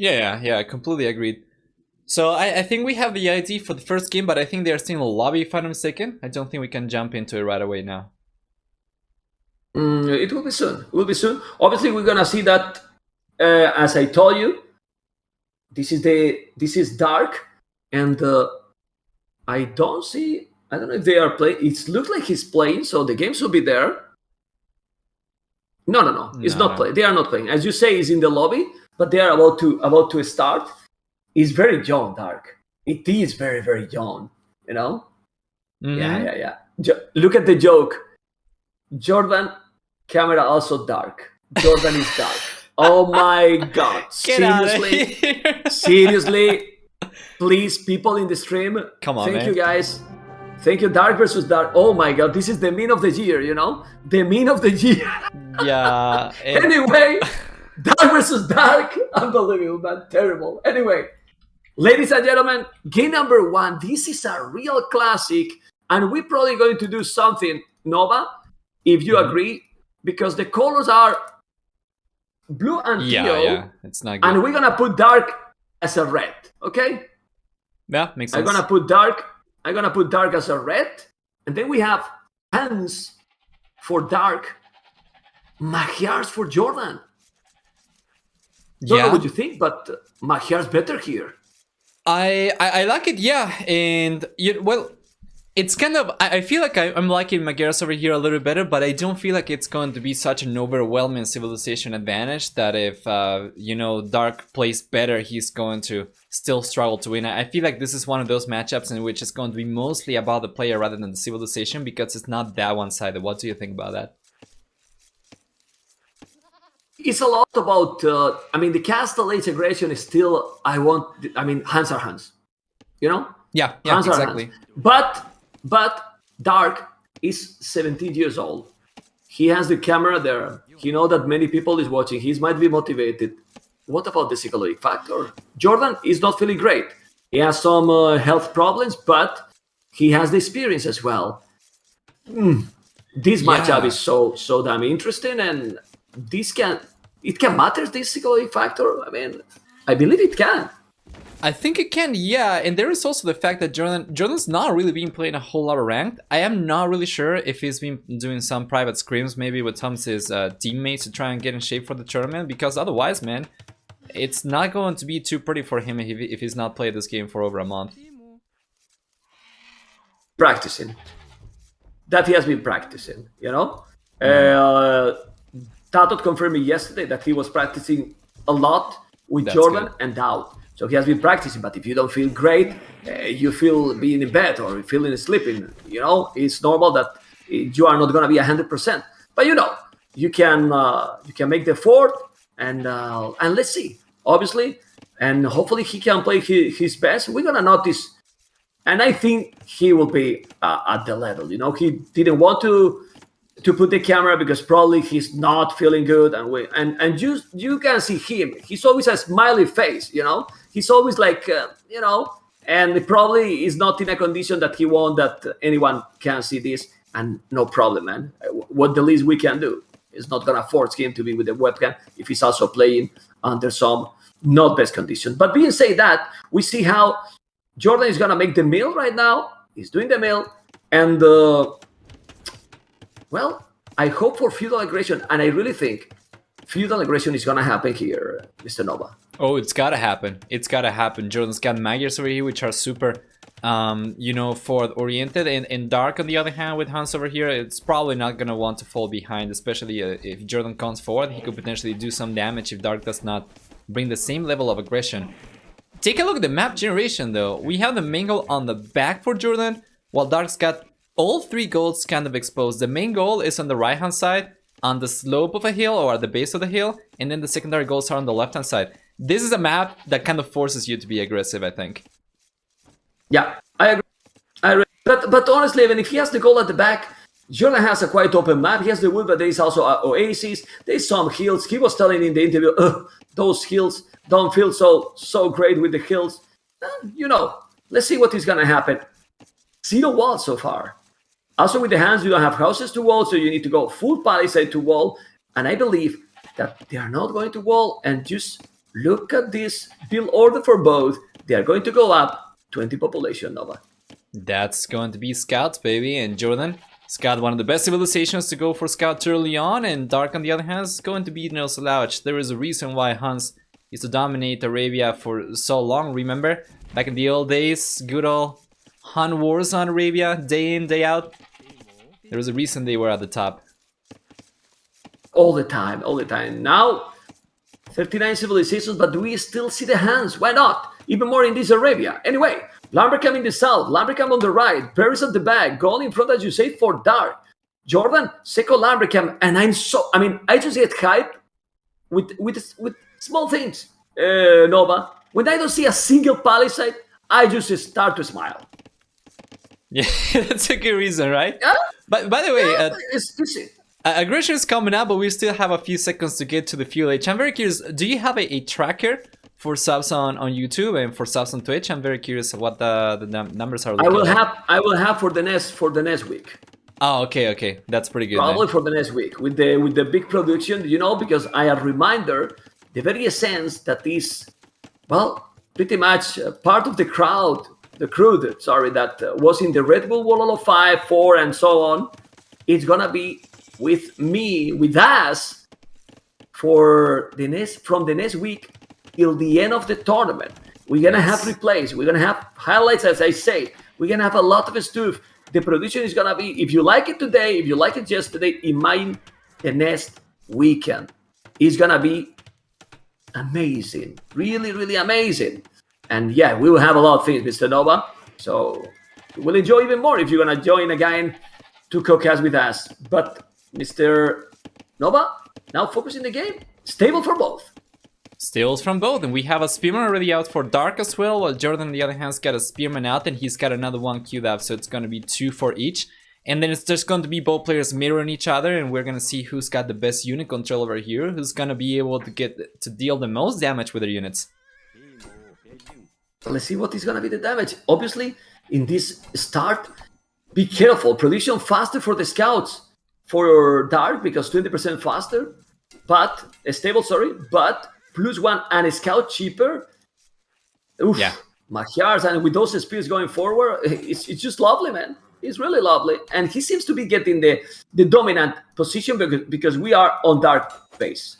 Yeah, completely agreed. So I think we have the ID for the first game, but I think they are still in the lobby if I'm not mistaken. I don't think we can jump into it right away now. It will be soon. It will be soon. Obviously, we're gonna see that. As I told you, this is dark, and I don't see. I don't know if they are playing. It looks like he's playing, so the games will be there. No. It's not playing. They are not playing. As you say, he's in the lobby, but they are about to start. It's very young, dark. It is very, very young. You know. Mm-hmm. Yeah. Look at the joke. JorDan camera also dark. JorDan is dark. Oh my god. Seriously. Please, people in the stream. Come on, thank man. you guys. Thank you, Dark versus Dark. Oh my god, this is the meme of the year, you know? The meme of the year. Yeah. Anyway, Dark versus Dark. Unbelievable, man. Terrible. Anyway, ladies and gentlemen, game number 1. This is a real classic, and we're probably going to do something, Nova, if you agree, because the colors are blue and teal. Yeah, it's not good. And we're gonna put dark as a red, okay? Yeah, makes sense. I'm gonna put dark as a red, and then we have hands for dark, Magyar's for JorDan. Don't know what you think, but Magyar's better here. I like it, yeah, and it's kind of, I feel like I'm liking Magyar's over here a little better, but I don't feel like it's going to be such an overwhelming civilization advantage that if, Dark plays better, he's going to still struggle to win. I feel like this is one of those matchups in which it's going to be mostly about the player rather than the civilization, because it's not that one-sided. What do you think about that? It's a lot about, the castle age aggression is still, hands are hands, you know? Yeah, hands exactly. Hands. But Dark is 17 years old. He has the camera there. He knows that many people is watching. He might be motivated. What about the psychological factor? JorDan is not feeling great. He has some health problems, but he has the experience as well. This matchup is so damn interesting, and it can matter, this psychological factor. I believe it can. I think it can, yeah, and there is also the fact that JorDan's not really been playing a whole lot of ranked. I am not really sure if he's been doing some private scrims, maybe with some of his teammates to try and get in shape for the tournament, because otherwise, man, it's not going to be too pretty for him if he's not played this game for over a month. Practicing. That he has been practicing, you know? Tato confirmed me yesterday that he was practicing a lot with JorDan and Doubt. So he has been practicing, but if you don't feel great, you feel being in bed or feeling sleeping, it's normal that you are not going to be 100%. But you can make the effort, and let's see, obviously, and hopefully he can play his best. We're going to notice, and I think he will be at the level. He didn't want to put the camera because probably he's not feeling good, and you can see him. He's always a smiley face, He's always like, and he probably is not in a condition that he wants that anyone can see this, and no problem, man. What the least we can do is not gonna force him to be with the webcam if he's also playing under some not best conditions. But being said that, we see how JorDan is gonna make the mill right now. He's doing the mill, and I hope for feudal aggression, and I really think feudal aggression is gonna happen here, Mr. Nova. Oh, it's gotta happen. It's gotta happen. JorDan's got Magyars over here, which are super, forward-oriented, and Dark, on the other hand, with Hans over here, it's probably not gonna want to fall behind, especially if JorDan comes forward. He could potentially do some damage if Dark does not bring the same level of aggression. Take a look at the map generation, though. We have the main goal on the back for JorDan, while Dark's got all 3 goals kind of exposed. The main goal is on the right-hand side, on the slope of a hill or at the base of the hill, and then the secondary goals are on the left-hand side. This is a map that kind of forces you to be aggressive, I think. Yeah, I agree. But honestly, even if he has the goal at the back, JorDan has a quite open map. He has the wood, but there is also oases. There's some hills. He was telling in the interview, those hills don't feel so great with the hills. Let's see what is going to happen. 0 walls so far. Also with the hands, you don't have houses to wall, so you need to go full palisade to wall. And I believe that they are not going to wall and just Look at this build order for both. They are going to go up 20 population, Nova. That's going to be Scouts, baby. And JorDan, Scout, one of the best civilizations to go for Scout early on, and Dark, on the other hand, is going to be no slouch. There is a reason why Hans used to dominate Arabia for so long, remember? Back in the old days, good old Han wars on Arabia, day in, day out. There was a reason they were at the top. All the time, all the time. Now, 39 civilizations, but do we still see the hands? Why not? Even more in this Arabia. Anyway, Lumbercamp in the south, Lumbercamp on the right, Paris at the back, Gold in front, as you say, for Dark. JorDan, second Lumbercamp, and I just get hyped with small things, Nova. When I don't see a single palisade, I just start to smile. Yeah, that's a good reason, right? Yeah? But by the way, It's it. aggression is coming up, but we still have a few seconds to get to the fuel age. I'm very curious, do you have a tracker for subs on YouTube and for subs on Twitch? I'm very curious what the numbers are looking I will have for the next week. Oh, okay. That's pretty good. Probably man. for the next week with the big production, because I have reminder the very essence that is, well, pretty much part of the crew that was in the Red Bull World of 5, 4, and so on. It's gonna be with me, with us, from the next week till the end of the tournament. We're gonna have replays. We're gonna have highlights, as I say. We're gonna have a lot of stuff. The production is gonna be, if you like it today, if you like it yesterday, the next weekend is gonna be amazing. Really, really amazing. And yeah, we will have a lot of things, Mr. Nova. So we'll enjoy even more if you're gonna join again to co-cast with us. But Mr. Nova, now focus in the game. Stable for both. Steals from both, and we have a Spearman already out for Dark as well, while JorDan on the other hand has got a Spearman out, and he's got another one queued up, so it's going to be 2 for each. And then it's just going to be both players mirroring each other, and we're going to see who's got the best unit control over here, who's going to be able to deal the most damage with their units. Let's see what is going to be the damage. Obviously, in this start, be careful. Production faster for the scouts for Dark, because 20% faster, but stable, but +1 and a scout cheaper. Oof, yeah. Magyars, and with those spears going forward, it's just lovely, man. It's really lovely. And he seems to be getting the dominant position because we are on Dark base.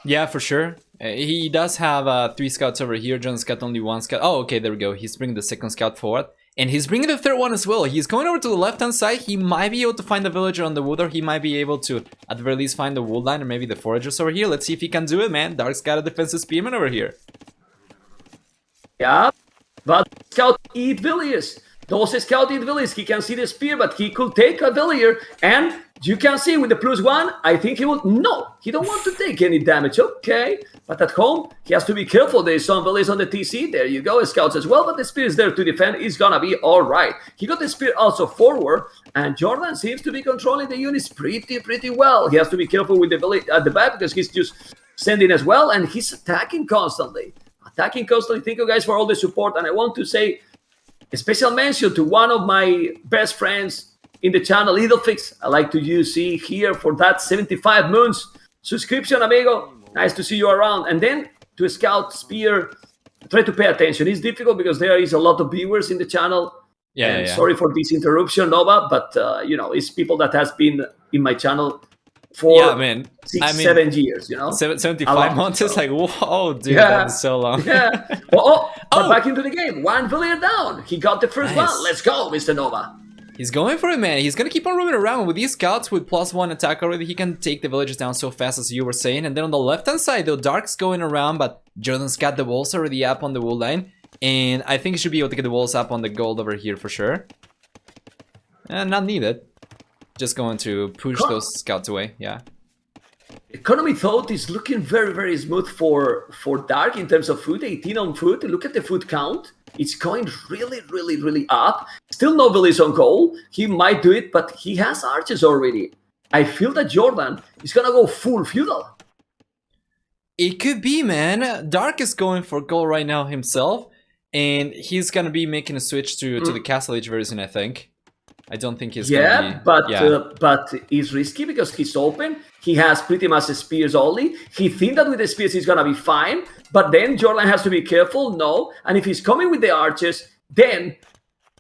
Yeah, for sure. He does have 3 scouts over here. John's got only 1 scout. Oh, okay, there we go. He's bringing the second scout forward. And he's bringing the third one as well. He's going over to the left-hand side. He might be able to find the villager on the wood, or he might be able to, at the very least, find the wood line, or maybe the foragers over here. Let's see if he can do it, man. Dark's got a defensive spearman over here. Yeah, but scout eat villagers. Those scout eat villagers. He can see the spear, but he could take a villager. And you can see with the +1, I think he will... No, he don't want to take any damage. Okay, but at home, he has to be careful. There's some villagers on the TC. There you go, scouts as well. But the spear is there to defend. It's gonna be all right. He got the spear also forward. And JorDan seems to be controlling the units pretty well. He has to be careful with the village at the back because he's just sending as well. And he's attacking constantly. Thank you guys for all the support. And I want to say a special mention to one of my best friends in the channel, Idolfix. I like to see here for that 75 moons subscription, amigo. Nice to see you around. And then to Scout Spear, try to pay attention. It's difficult because there is a lot of viewers in the channel. Yeah. Sorry for this interruption, Nova, but it's people that has been in my channel for 7 years, 75 months is like, whoa, dude, that's so long. Yeah. But back into the game. 1 villager down. He got the first one. Let's go, Mr. Nova. He's going for it, man. He's gonna keep on roaming around. With these scouts with +1 attack already, he can take the villagers down so fast, as you were saying. And then on the left-hand side, though, Dark's going around, but JorDan's got the walls already up on the wool line. And I think he should be able to get the walls up on the gold over here for sure. And not needed. Just going to push those scouts away, yeah. Economy thought is looking very smooth for Dark in terms of food. 18 on food. Look at the food count. It's going really up. Still no village on goal. He might do it, but he has archers already. I feel that JorDan is gonna go full feudal. It could be, man. Dark is going for gold right now himself, and he's gonna be making a switch to the Castle Age version, I think. I don't think he's gonna be... but it's risky because he's open. He has pretty much spears only. He thinks that with the spears he's gonna be fine, but then JorDan has to be careful. No, and if he's coming with the archers, then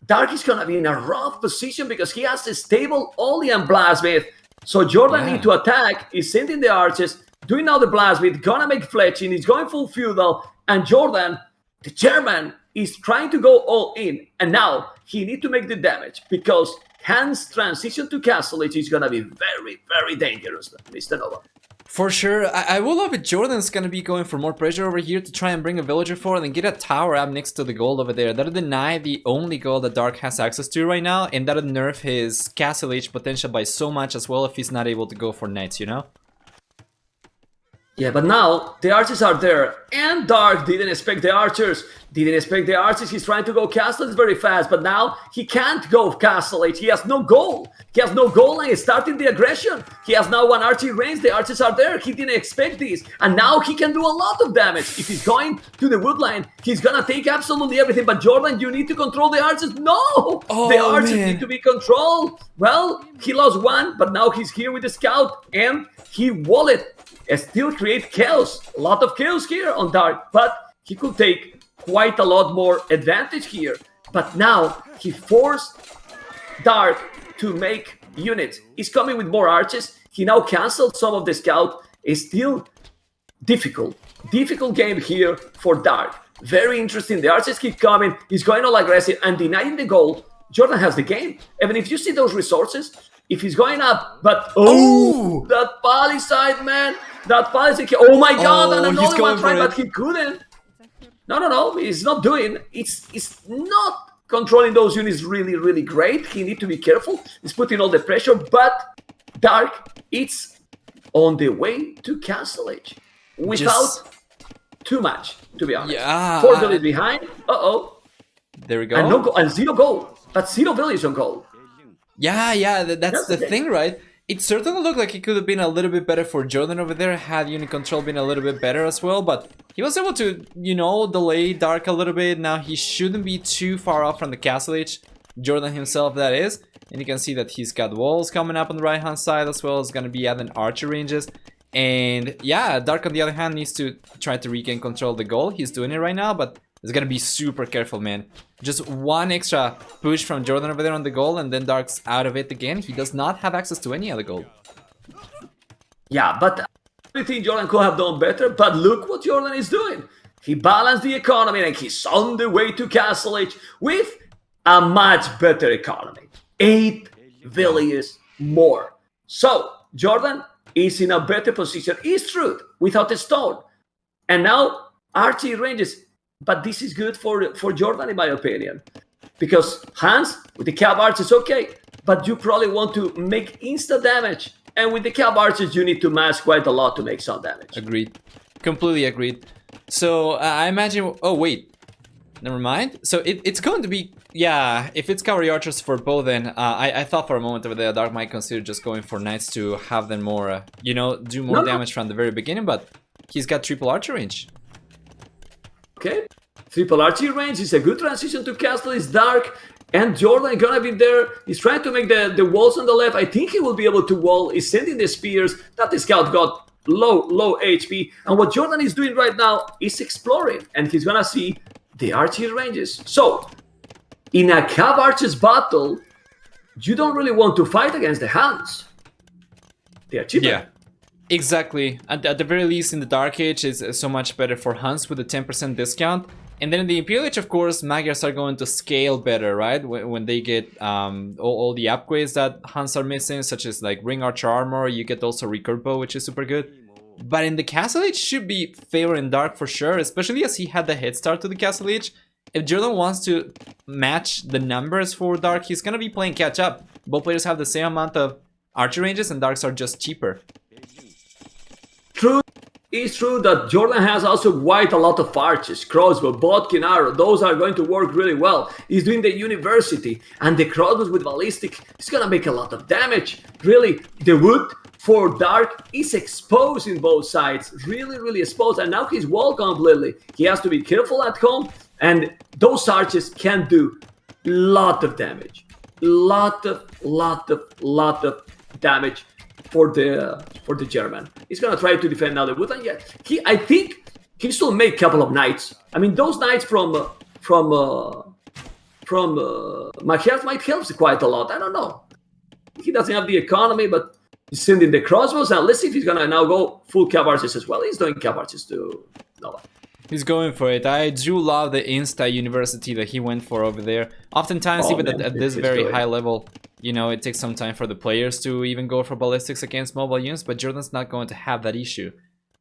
Dark is gonna be in a rough position because he has a stable only and Blasmith. So JorDan need to attack. He's sending the archers, doing now the Blasmith, gonna make fletching. He's going full feudal, and JorDan, the German, is trying to go all in, and now he need to make the damage because Hans' transition to Castle Age is gonna be very, very dangerous, Mr. Nova. For sure, I will love it. JorDan's gonna be going for more pressure over here to try and bring a villager forward and get a tower up next to the gold over there. That'll deny the only gold that Dark has access to right now, and that'll nerf his Castle Age potential by so much as well if he's not able to go for knights, you know? Yeah, but now the archers are there, and Dark didn't expect the archers. He's trying to go Castle Age very fast, but now he can't go Castle Age. He has no goal. And he's starting the aggression. He has now one archer range. The archers are there. He didn't expect this, and now he can do a lot of damage. If he's going to the woodline, he's gonna take absolutely everything. But JorDan, you need to control the archers. No, the archers need to be controlled. Well, he lost one, but now he's here with the scout, and he wallet. Still create chaos, a lot of chaos here on Dark, but he could take quite a lot more advantage here. But now he forced Dark to make units. He's coming with more archers. He now canceled some of the scout. It's still difficult game here for Dark. Very interesting. The archers keep coming. He's going all aggressive and denying the goal. JorDan has the game. Even if you see those resources, if he's going up, but that palisade, man. That palisade. Oh my god, and another one tried, but he couldn't. No, he's not doing. It's not controlling those units really great. He need to be careful. He's putting all the pressure, but Dark, it's on the way to Castle Age without too much, to be honest. Yeah. 4 villages behind. There we go. And no goal, and 0 goal, but 0 village on goal. Yeah, that's the thing, right? It certainly looked like it could have been a little bit better for JorDan over there, had unit control been a little bit better as well, but he was able to, you know, delay Dark a little bit. Now he shouldn't be too far off from the Castle Age, JorDan himself that is, and you can see that he's got walls coming up on the right hand side as well as going to be adding archer ranges. And yeah, Dark on the other hand needs to try to regain control of the goal. He's doing it right now, but he's gonna be super careful, man. Just one extra push from JorDan over there on the goal, and then Dark's out of it again. He does not have access to any other gold. Yeah, but I think JorDan could have done better. But look what JorDan is doing. He balanced the economy, and he's on the way to Castle Age with a much better economy. 8 villages more. So JorDan is in a better position. It's true, without a stone. And now archery ranges. But this is good for JorDan, in my opinion. Because Hans, with the cab archers, okay. But you probably want to make insta damage. And with the cab archers, you need to mass quite a lot to make some damage. Agreed. Completely agreed. So, I imagine... Oh, wait. Never mind. So, it's going to be... Yeah, if it's cavalry archers for both, then I thought for a moment over there Dark might consider just going for knights to have them more, you know, do more damage from the very beginning. But he's got triple archer range. Okay, triple archery range is a good transition to Castle. It's Dark, and JorDan gonna be there. He's trying to make the walls on the left. I think he will be able to wall. He's sending the spears. That the scout got low HP. And what JorDan is doing right now is exploring, and he's gonna see the archery ranges. So, in a cab archers battle, you don't really want to fight against the Hans. They are cheaper. Yeah. Exactly. At the very least, in the Dark Age, it's so much better for Huns with a 10% discount. And then in the Imperial Age, of course, Magyars are going to scale better, right? When they get all the upgrades that Huns are missing, such as like Ring Archer Armor, you get also Recurve Bow, which is super good. But in the Castle Age, should be favoring Dark for sure, especially as he had the head start to the Castle Age. If JorDan wants to match the numbers for Dark, he's going to be playing catch up. Both players have the same amount of archer ranges, and Darks are just cheaper. True, it's true that JorDan has also quite a lot of archers, crossbow, bodkin, arrow. Those are going to work really well. He's doing the university, and the crossbows with ballistic is gonna make a lot of damage. Really, the wood for Dark is exposed in both sides, really exposed, and now he's wall completely. He has to be careful at home, and those archers can do a lot of damage. lot of damage for the German. He's gonna try to defend now the woodland. Yeah, I think he still make a couple of knights. I mean, those knights from Machias might help quite a lot. I don't know. He doesn't have the economy, but he's sending the crossbows. And let's see if he's gonna now go full cav archers as well. He's doing cav archers too. No. He's going for it. I do love the Insta University that he went for over there. Oftentimes, even at this very high level, you know, it takes some time for the players to even go for ballistics against mobile units, but JorDan's not going to have that issue.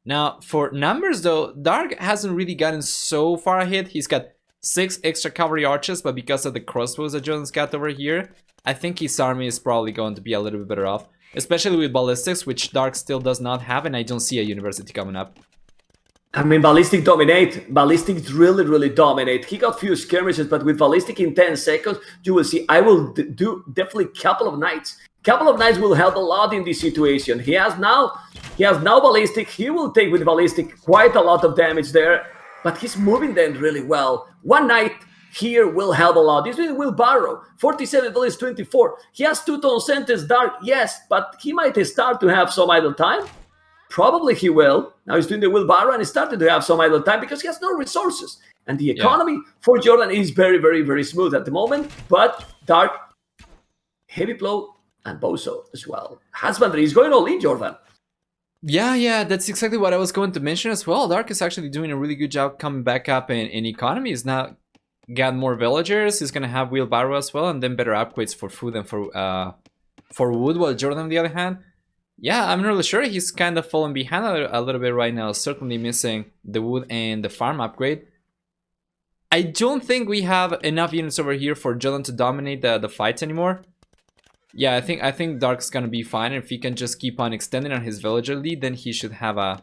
Now, for numbers though, Dark hasn't really gotten so far ahead. He's got 6 extra cavalry archers, but because of the crossbows that JorDan's got over here, I think his army is probably going to be a little bit better off. Especially with ballistics, which Dark still does not have, and I don't see a university coming up. I mean, ballistic dominate. Ballistic really dominate. He got few skirmishes, but with ballistic in 10 seconds, you will see. I will do definitely couple of knights. Couple of knights will help a lot in this situation. He has now ballistic. He will take with ballistic quite a lot of damage there, but he's moving them really well. One knight here will help a lot. This will Barrow. 47 village 24. He has 2 tone sentence Dark, yes, but he might start to have some idle time. Probably he will. Now he's doing the wheelbarrow and he started to have some idle time because he has no resources. And the economy for JorDan is very smooth at the moment. But Dark, heavy blow, and Bozo as well. Husbandry is going all in, JorDan. Yeah, that's exactly what I was going to mention as well. Dark is actually doing a really good job coming back up in economy. He's now got more villagers. He's going to have wheelbarrow as well, and then better upgrades for food and for wood, while JorDan, on the other hand, yeah, I'm not really sure. He's kind of falling behind a little bit right now. Certainly missing the wood and the farm upgrade. I don't think we have enough units over here for JorDan to dominate the fights anymore. Yeah, I think Dark's gonna be fine. If he can just keep on extending on his villager lead, then he should have a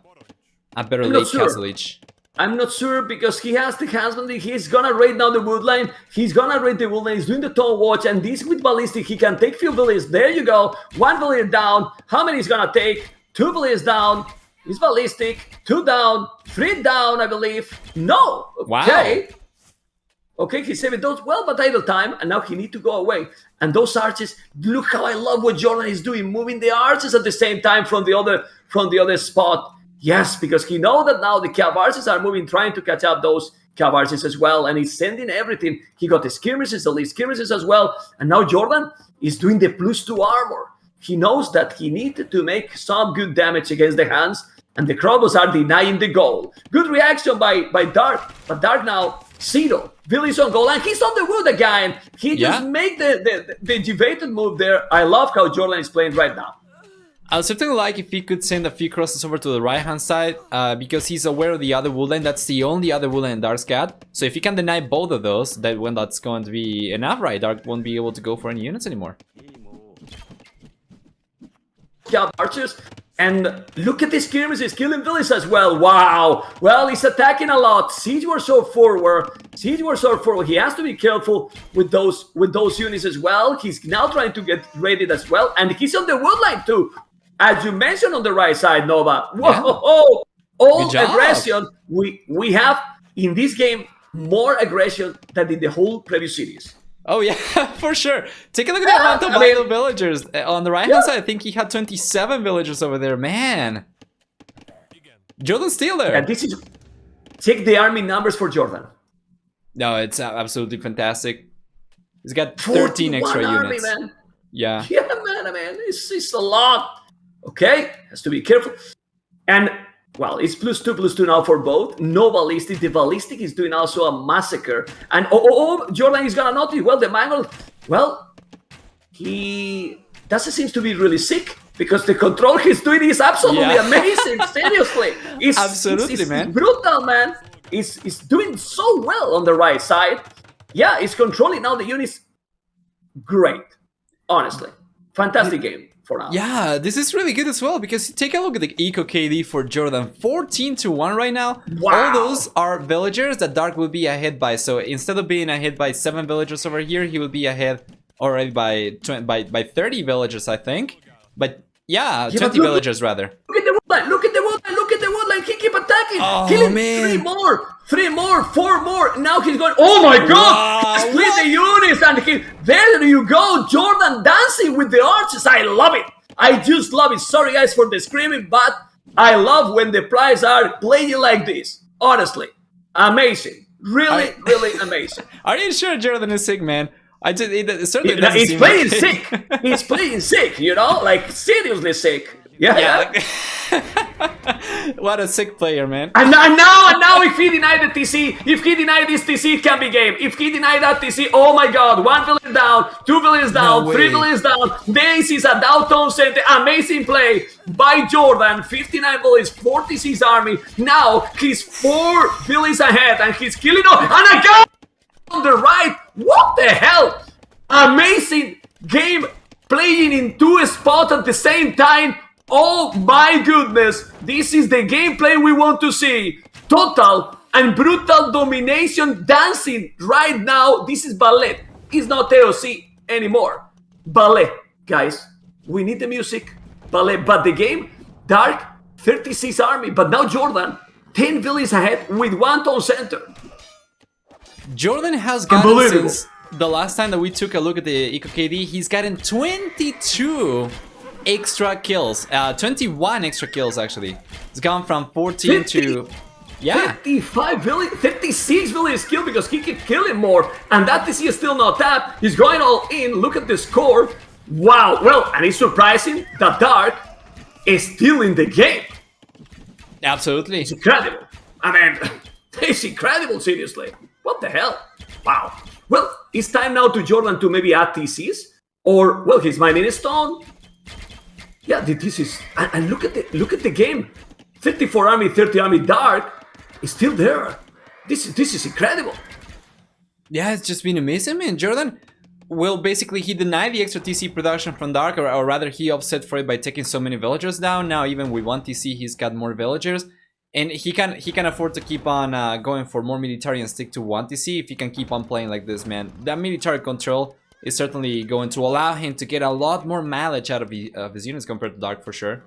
better late castle age. I'm not sure because he has the husbandry. He's gonna raid now the woodline. He's gonna raid the woodline. He's doing the tone watch, and this with ballistic, he can take few villages. There you go. 1 village down. How many is gonna take? 2 villages down. He's ballistic. 2 down. 3 down, I believe. No. Okay. Wow. Okay, he saved those well, but idle time, and now he need to go away. And those archers, look how I love what JorDan is doing, moving the archers at the same time from the other spot. Yes, because he knows that now the cav archers are moving, trying to catch up those cav archers as well, and he's sending everything. He got the skirmishes, the lead skirmishes as well, and now JorDan is doing the +2 armor. He knows that he needed to make some good damage against the hands, and the crossbows are denying the goal. Good reaction by Dark, but Dark now, 0. Billy's on goal, and he's on the wood again. He just made the debated move there. I love how JorDan is playing right now. I'd certainly like if he could send a few crosses over to the right-hand side, because he's aware of the other woodland. That's the only other woodland Dark's got. So if he can deny both of those, that's going to be enough, right? Dark won't be able to go for any units anymore. Yeah, archers. And look at this skirmishes, killing villages as well. Wow. Well, he's attacking a lot. Siege war so forward. Siege war so forward. He has to be careful with those units as well. He's now trying to get raided as well. And he's on the woodline too. As you mentioned on the right side, Nova. Whoa, yeah. All aggression. We have in this game more aggression than in the whole previous series. Oh yeah, for sure. Take a look at the amount of vital villagers. On the right hand side, I think he had 27 villagers over there. Man. JorDan's still there. And this is... Check the army numbers for JorDan. No, it's absolutely fantastic. He's got 13 extra army, units. Man. Yeah. Yeah, man. It's a lot. Okay, has to be careful. And, well, it's +2 now for both. No ballistic. The ballistic is doing also a massacre. And, JorDan is gonna notice. Well, the Mongol, well, he doesn't seem to be really sick because the control he's doing is absolutely amazing. Seriously. It's man. Brutal, man. It's doing so well on the right side. Yeah, it's controlling now the units. Great. Honestly. Fantastic game. For now. Yeah, this is really good as well because take a look at the eco KD for JorDan, 14-1 right now. Wow. All those are villagers that Dark will be ahead by. So instead of being ahead by 7 villagers over here, he will be ahead already by 30 villagers, I think. But yeah, 20 villagers rather. Look at the woodline! Look at the woodline! Look at the woodline! He keep attacking! attacking. Oh, Killing man. 3 more, 4 more. Now he's going, oh my god! Wow, He split the units and there you go. JorDan dancing with the archers. I love it. I just love it. Sorry guys for the screaming, but I love when the players are playing like this. Honestly, amazing. Really, really amazing. Are you sure JorDan is sick, man? It certainly doesn't He's seem playing like sick. He's playing sick, you know? Like, seriously sick. Yeah. What a sick player, man. And now if he denied the TC, if he denied this TC, it can be game. If he denied that TC, oh my god, 1 villain down, 2 villains down, No 3 way. villains down. This is a downtown center. Amazing play by JorDan. 59 villains, 46 army. Now he's 4 villains ahead and he's killing off. And a guy on the right. What the hell? Amazing game playing in 2 spots at the same time. Oh my goodness, this is the gameplay we want to see. Total and brutal domination dancing right now. This is ballet. It's not AOC anymore. Ballet, guys. We need the music. Ballet, but the game, Dark, 36 army, but now JorDan, 10 villains ahead with 1 town center. JorDan has gotten, since the last time that we took a look at the KD, he's gotten 22 extra kills, 21 extra kills actually. It's gone from 14 to 55 villain, 36 villains killed because he keep killing more, and that TC is still not tapped. He's going all in. Look at the score. Wow. Well, and it's surprising that Dark is still in the game. Absolutely. It's incredible. I mean, it's incredible. Seriously. What the hell? Wow. Well, it's time now to JorDan to maybe add TCs, or well, he's mining a stone. Yeah, this is, and look at the game. 34 army, 30 army. Dark is still there. This is incredible. Yeah, it's just been amazing, man. JorDan, well, basically he denied the extra TC production from Dark, or rather he offset for it by taking so many villagers down. Now even with 1 TC, he's got more villagers, and he can afford to keep on going for more military and stick to 1 TC if he can keep on playing like this, man. That military control is certainly going to allow him to get a lot more mileage out of his units compared to Dark, for sure.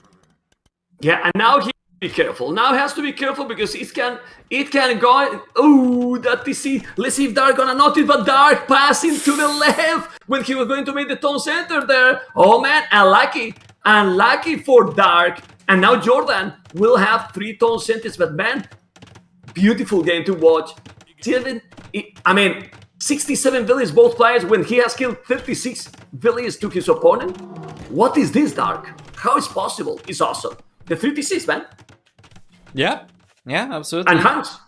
Yeah, and now he has to be careful. Now he has to be careful because it can go. Oh, that TC. Let's see if Dark gonna notice, but Dark passing to the left when he was going to make the town center there. Oh man, unlucky for Dark. And now JorDan will have 3 town centers, but man, beautiful game to watch. I mean, 67 villains both players when he has killed 36 villains to his opponent. What is this, Dark? How is possible? It's awesome. The 36, man. Yeah, absolutely. And Hans.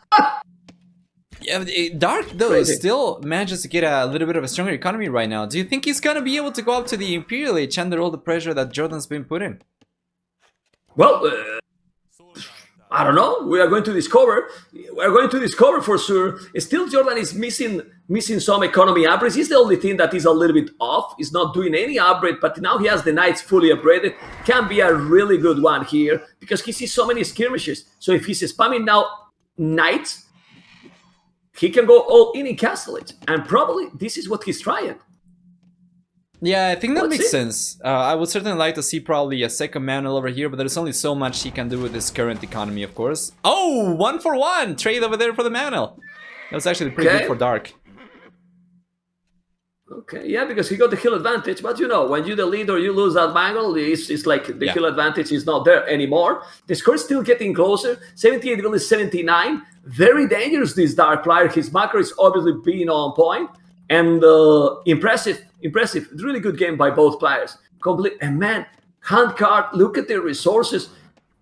Yeah, Dark though Crazy. still manages to get a little bit of a stronger economy right now. Do you think he's gonna be able to go up to the Imperial Age under all the pressure that JorDan's been put in? Well, I don't know. We are going to discover. We are going to discover for sure. Still, JorDan is missing some economy upgrades. He's the only thing that is a little bit off. He's not doing any upgrade, but now he has the Knights fully upgraded. Can be a really good one here because he sees so many skirmishes. So if he's spamming now Knights, he can go all in Castlage. And probably this is what he's trying. Yeah, I think that Let's makes see. sense. I would certainly like to see probably a second mantle over here, but there's only so much he can do with his current economy, of course. Oh, 1-for-1 trade over there for the mantle. That was actually pretty good for Dark. Okay, yeah, because he got the kill advantage, but you know, when you delete or you lose that mangle, it's like the kill advantage is not there anymore. The score is still getting closer. 78 will is 79. Very dangerous, this Dark player. His macro is obviously being on point. And impressive. Really good game by both players. Complete. And man, hand card, look at the resources.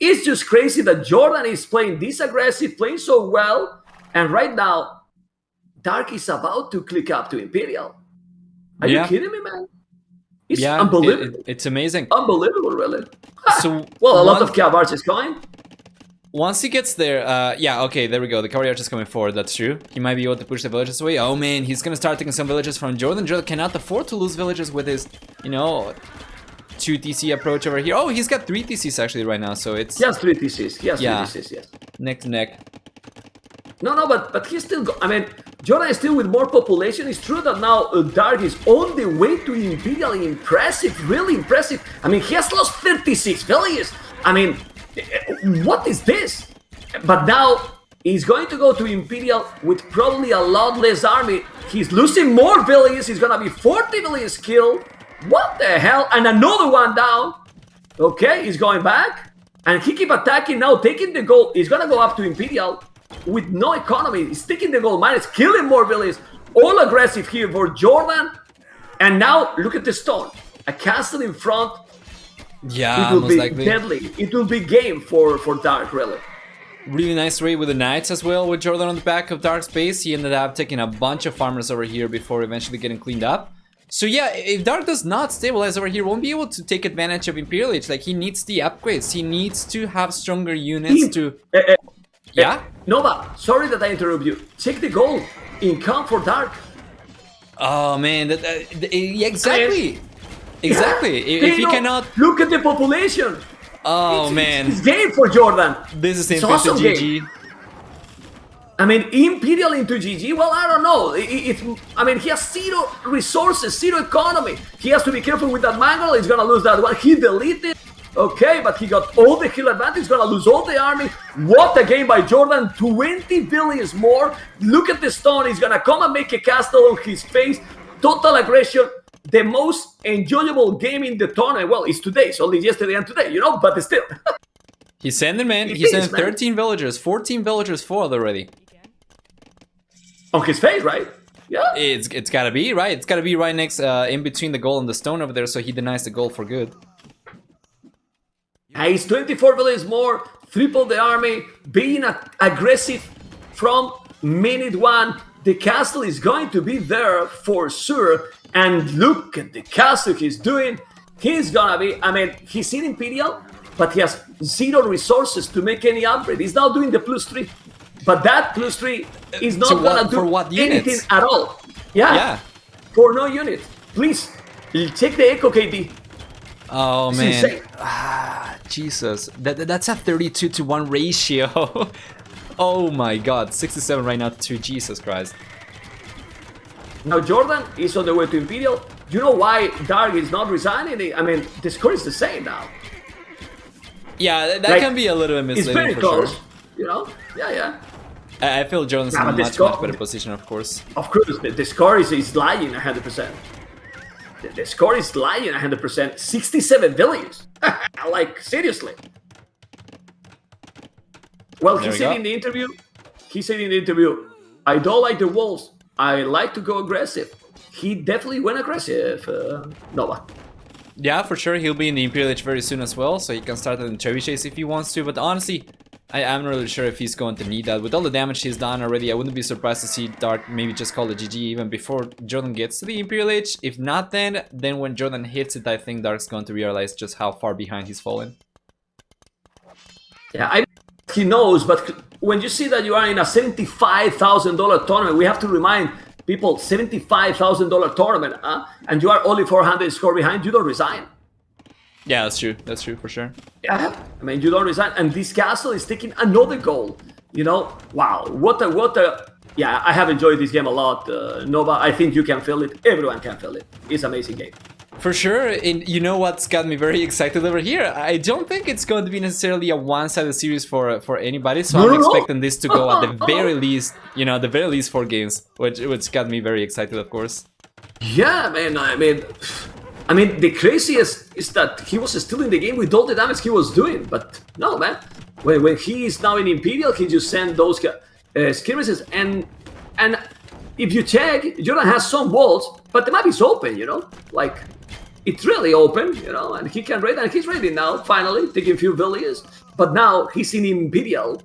It's just crazy that JorDan is playing this aggressive, playing so well. And right now, Dark is about to click up to Imperial. Are you kidding me, man? It's unbelievable. It's amazing. Unbelievable, really. So well, a lot of cav archers coming. Once he gets there, yeah, okay, there we go. The cavalry archer is coming forward, that's true. He might be able to push the villages away. Oh man, he's gonna start taking some villages from JorDan. JorDan cannot afford to lose villages with his, you know, 2 TC approach over here. Oh, he's got 3 TCs actually right now, so it's... He has 3 TCs, 3 TCs, yes. Neck to neck. No, but he's still... I mean, JorDan is still with more population. It's true that now Dark is on the way to Imperial. Impressive, really impressive. I mean, he has lost 36 villages. I mean... What is this? But now he's going to go to Imperial with probably a lot less army. He's losing more villages. He's gonna be 40 villages killed. What the hell? And another one down. Okay, he's going back. And he keep attacking now, taking the gold. He's gonna go up to Imperial with no economy. He's taking the gold minus, killing more villages. All aggressive here for JorDan. And now, look at the stone. A castle in front. Yeah, it will most be likely. deadly. It will be game for Dark, really. Really nice raid with the Knights as well, with JorDan on the back of Dark's base. He ended up taking a bunch of farmers over here before eventually getting cleaned up. So yeah, if Dark does not stabilize over here, won't be able to take advantage of Imperial Age. Like, he needs the upgrades. He needs to have stronger units to... Yeah? Nova, sorry that I interrupt you. Check the goal. Income for Dark. Oh man, exactly. Exactly. If he cannot... Look at the population. Oh man. It's game for JorDan. This is it's into awesome GG. Game. I mean, Imperial into GG, well, I don't know. I mean, he has zero resources, zero economy. He has to be careful with that Mangle. He's gonna lose that one. He deleted. Okay, but he got all the kill advantage. He's gonna lose all the army. What a game by JorDan. 20 billions more. Look at the stone. He's gonna come and make a castle on his face. Total aggression. The most enjoyable game in the tournament. Well, it's today. It's only yesterday and today, you know, but still. He's sending, man. He's sending 13 villagers. 14 villagers foiled already. On his face, right? Yeah. It's gotta be, right? It's gotta be right next, in between the goal and the stone over there, so he denies the goal for good. He's 24 villages more, triple the army, being aggressive from minute one. The castle is going to be there for sure. And look at the castle he's doing. He's gonna be, I mean, he's in Imperial, but he has zero resources to make any upgrade. He's now doing the +3. But that +3 is not gonna do anything at all. Yeah. For no unit. Please, check the Echo KD. Oh It's man. insane. Jesus. That's a 32-to-1 ratio. Oh my god. 67 right now to 2. Jesus Christ. Now JorDan is on the way to Imperial. You know why Dark is not resigning? I mean, the score is the same now. Yeah, that can be a little bit misleading. It's very for close. Sure. You know? Yeah. I feel JorDan's in a much better position, of course. Of course, the score is lying 100%. The score is lying 100%. 67 villages. Like, seriously. Well, he said in the interview, I don't like the walls. I like to go aggressive. He definitely went aggressive, Nova. Yeah, for sure. He'll be in the Imperial Age very soon as well, so he can start in trebuchets if he wants to. But honestly, I'm not really sure if he's going to need that. With all the damage he's done already, I wouldn't be surprised to see Dark maybe just call it GG even before JorDan gets to the Imperial Age. If not, then when JorDan hits it, I think Dark's going to realize just how far behind he's fallen. Yeah, he knows, but when you see that you are in a $75,000 tournament, we have to remind people, $75,000 tournament, and you are only 400 score behind, you don't resign. Yeah, that's true. That's true for sure. Yeah, I mean, you don't resign, and this castle is taking another goal. You know, wow, what a. Yeah, I have enjoyed this game a lot, Nova. I think you can feel it. Everyone can feel it. It's an amazing game. For sure, and you know what's got me very excited over here? I don't think it's going to be necessarily a one-sided series for anybody, so I'm expecting this to go at the very least, you know, the very least 4 games, which got me very excited, of course. Yeah, man, I mean, the craziest is that he was still in the game with all the damage he was doing, but no, man. When he is now in Imperial, he just sent those skirmishes, and if you check, JorDan has some walls, but the map is open, you know, like. It's really open, you know, and he can raid, and he's raiding now, finally, taking a few villages. But now he's in Imperial,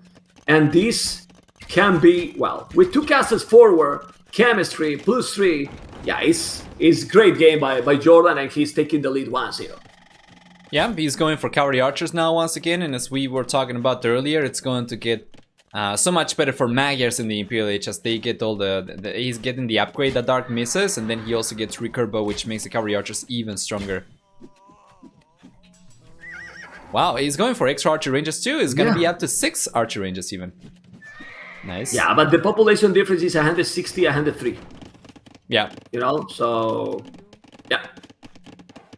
and this can be, well, with 2 castles forward, chemistry, +3, yeah, it's great game by JorDan, and he's taking the lead 1-0. Yeah, he's going for cavalry archers now once again, and as we were talking about earlier, it's going to get so much better for Magyars in the Imperial Age as they get all he's getting the upgrade that Dark misses, and then he also gets Recurve Bow, which makes the cavalry archers even stronger. Wow, he's going for extra archer ranges too. It's gonna be up to 6 archer ranges even. Nice. Yeah, but the population difference is 160, 103. Yeah. You know, so yeah.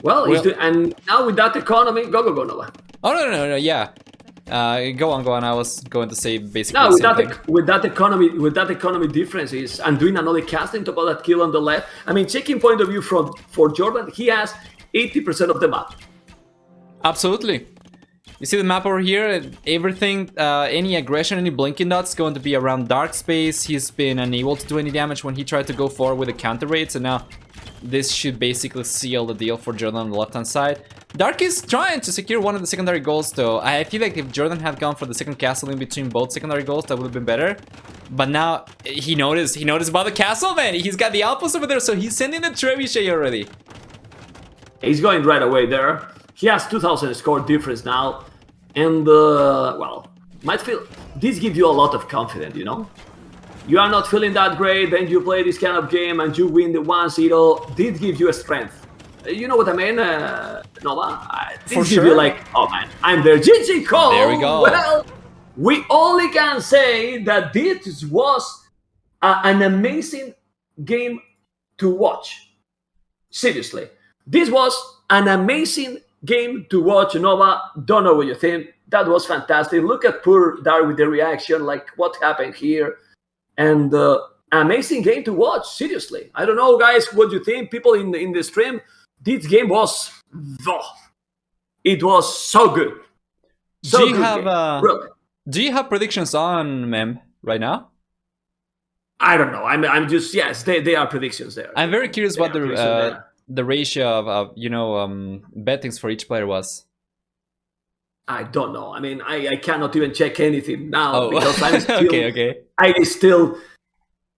Well, he's doing, and now with that economy, go Nova. Oh no, yeah. Go on. I was going to say basically No, the same thing. with that economy differences, and doing another casting top of that kill on the left. I mean, checking point of view for JorDan, he has 80% of the map. Absolutely. You see the map over here? Everything, any aggression, any blinking dots going to be around dark space. He's been unable to do any damage when he tried to go forward with the counter raids, and now this should basically seal the deal for JorDan on the left-hand side. Dark is trying to secure one of the secondary goals, though. I feel like if JorDan had gone for the second castle in between both secondary goals, that would have been better. But now he noticed about the castle, man. He's got the outpost over there, so he's sending the trebuchet already. He's going right away there. He has 2,000 score difference now, and well, might feel this gives you a lot of confidence, you know. You are not feeling that great, then you play this kind of game and you win the 1-0. This gives you a strength. You know what I mean, Nova? This gives you like, oh man, I'm there. GG call. There we go. Well, we only can say that this was an amazing game to watch. Seriously, this was an amazing game to watch. Nova, don't know what you think. That was fantastic. Look at poor Dark with the reaction, like what happened here. And amazing game to watch, seriously. I don't know, guys, what you think. People in the stream, this game was, it was so good. So do you good have really. Do you have predictions on Mem right now? I don't know. I'm just, yes, they are predictions there. I'm very curious what the ratio of you know, bettings for each player was. I don't know. I mean, I cannot even check anything now because I'm still. okay. I still.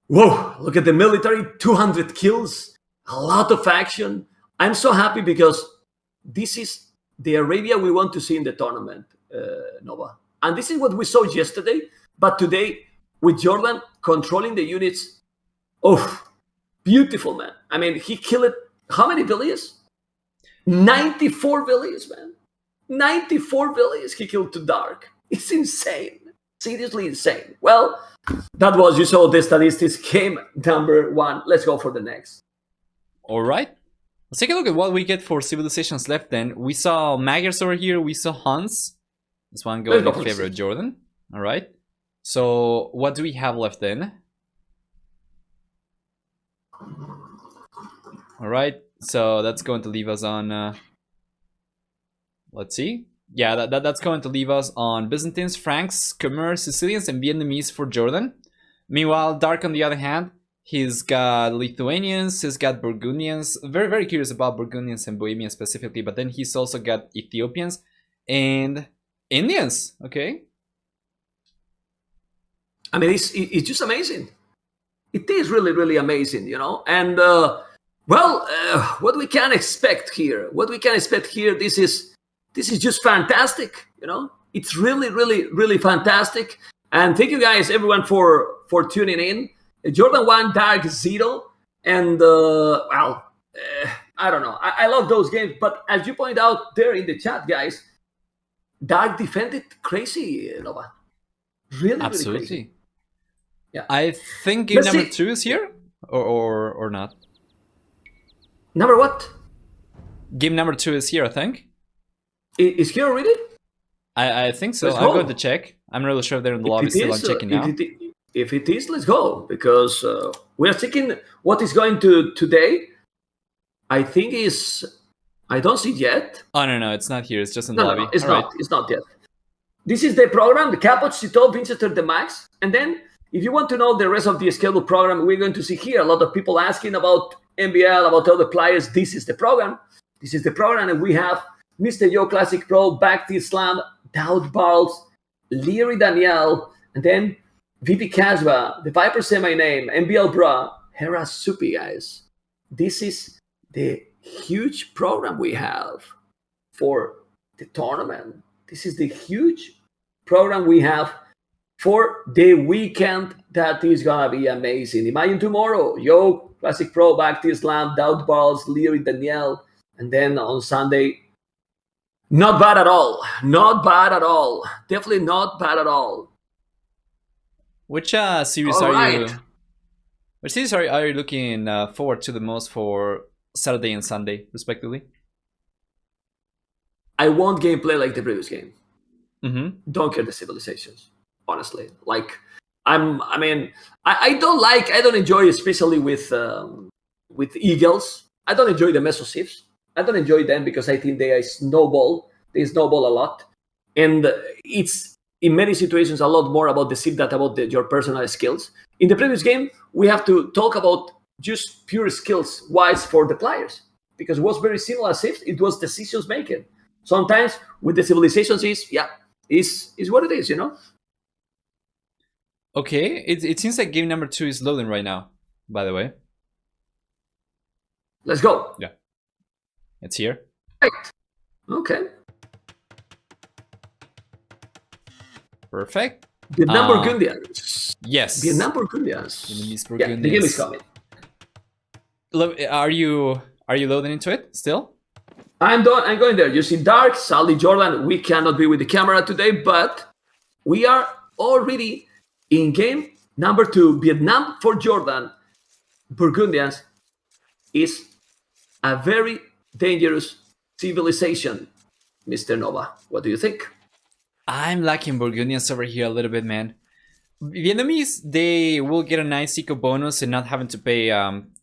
Whoa! Look at the military, 200 kills, a lot of action. I'm so happy because this is the Arabia we want to see in the tournament, Nova. And this is what we saw yesterday. But today, with JorDan controlling the units, oh, beautiful, man. I mean, he killed how many villages? 94 villages, man. 94 villages he killed to Dark. It's insane. Seriously insane. Well, that was, you saw the statistics, game number 1. Let's go for the next. All right. Let's take a look at what we get for civilizations left then. We saw Magyars over here. We saw Huns. This one going in favor of JorDan. All right. So what do we have left then? All right. So that's going to leave us on... let's see. Yeah, that's going to leave us on Byzantines, Franks, Khmer, Sicilians, and Vietnamese for JorDan. Meanwhile, Dark, on the other hand, he's got Lithuanians, he's got Burgundians. Very, very curious about Burgundians and Bohemians specifically, but then he's also got Ethiopians and Indians. Okay. I mean, it's just amazing. It is really, really amazing, you know. And, well, what we can expect here, this is just fantastic, you know. It's really, really, really fantastic. And thank you guys, everyone, for tuning in. JorDan 1, Dark 0. And, well, I don't know. I love those games. But as you point out there in the chat, guys, Dark defended crazy, Nova. Really, absolutely. Really crazy. Yeah. I think game number 2 is here, or not. Number what? Game number 2 is here, I think. Is here already? I think so. I'm going to check. I'm not really sure if they're in the lobby still. I'm checking now. If it is, let's go. Because we are checking what is going to today. I think I don't see it yet. Oh, no, it's not here. It's just in the lobby. No, it's not. Right. It's not yet. This is the program, the Capot, Cito, Winchester, the Max. And then, if you want to know the rest of the scheduled program, we're going to see here a lot of people asking about MBL, about other players. This is the program. And we have Mr. Yo Classic Pro, Back to Islam, Daud Balls, Leary Daniel, and then VP Kasva, The Viper Say My Name, MBL Bra, Hera Supi, guys. This is the huge program we have for the tournament. This is the huge program we have for the weekend. That is gonna be amazing. Imagine tomorrow, Yo Classic Pro, Back to Islam, Daud Balls, Leary Daniel, and then on Sunday, not bad at all. Not bad at all. Definitely not bad at all. Which series Which series are you looking forward to the most for Saturday and Sunday, respectively? I want gameplay like the previous game. don't care the civilizations, honestly. Like, I don't enjoy, especially with eagles. I don't enjoy the mesosieves. I don't enjoy them because I think they snowball. They snowball a lot, and it's in many situations a lot more about the civ than about your personal skills. In the previous game, we have to talk about just pure skills wise for the players because it was very similar civ. It was decisions making. Sometimes with the civilizations is what it is, you know. Okay, it seems like game number 2 is loading right now, by the way. Let's go. Yeah. It's here. Right. Okay. Perfect. Vietnam Burgundians. Yes. Vietnam Burgundians. Vietnamese Yeah, Burgundians. the game is coming. Are you loading into it still? I'm going there. You see Dark, Sally, Jordan. We cannot be with the camera today, but we are already in game number 2. Vietnam for Jordan. Burgundians is a very dangerous civilization, Mr. Nova. What do you think? I'm liking Burgundians over here a little bit, man. Vietnamese, they will get a nice eco bonus and not having to pay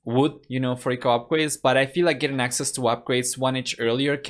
wood, you know, for eco upgrades. But I feel like getting access to upgrades 1 inch earlier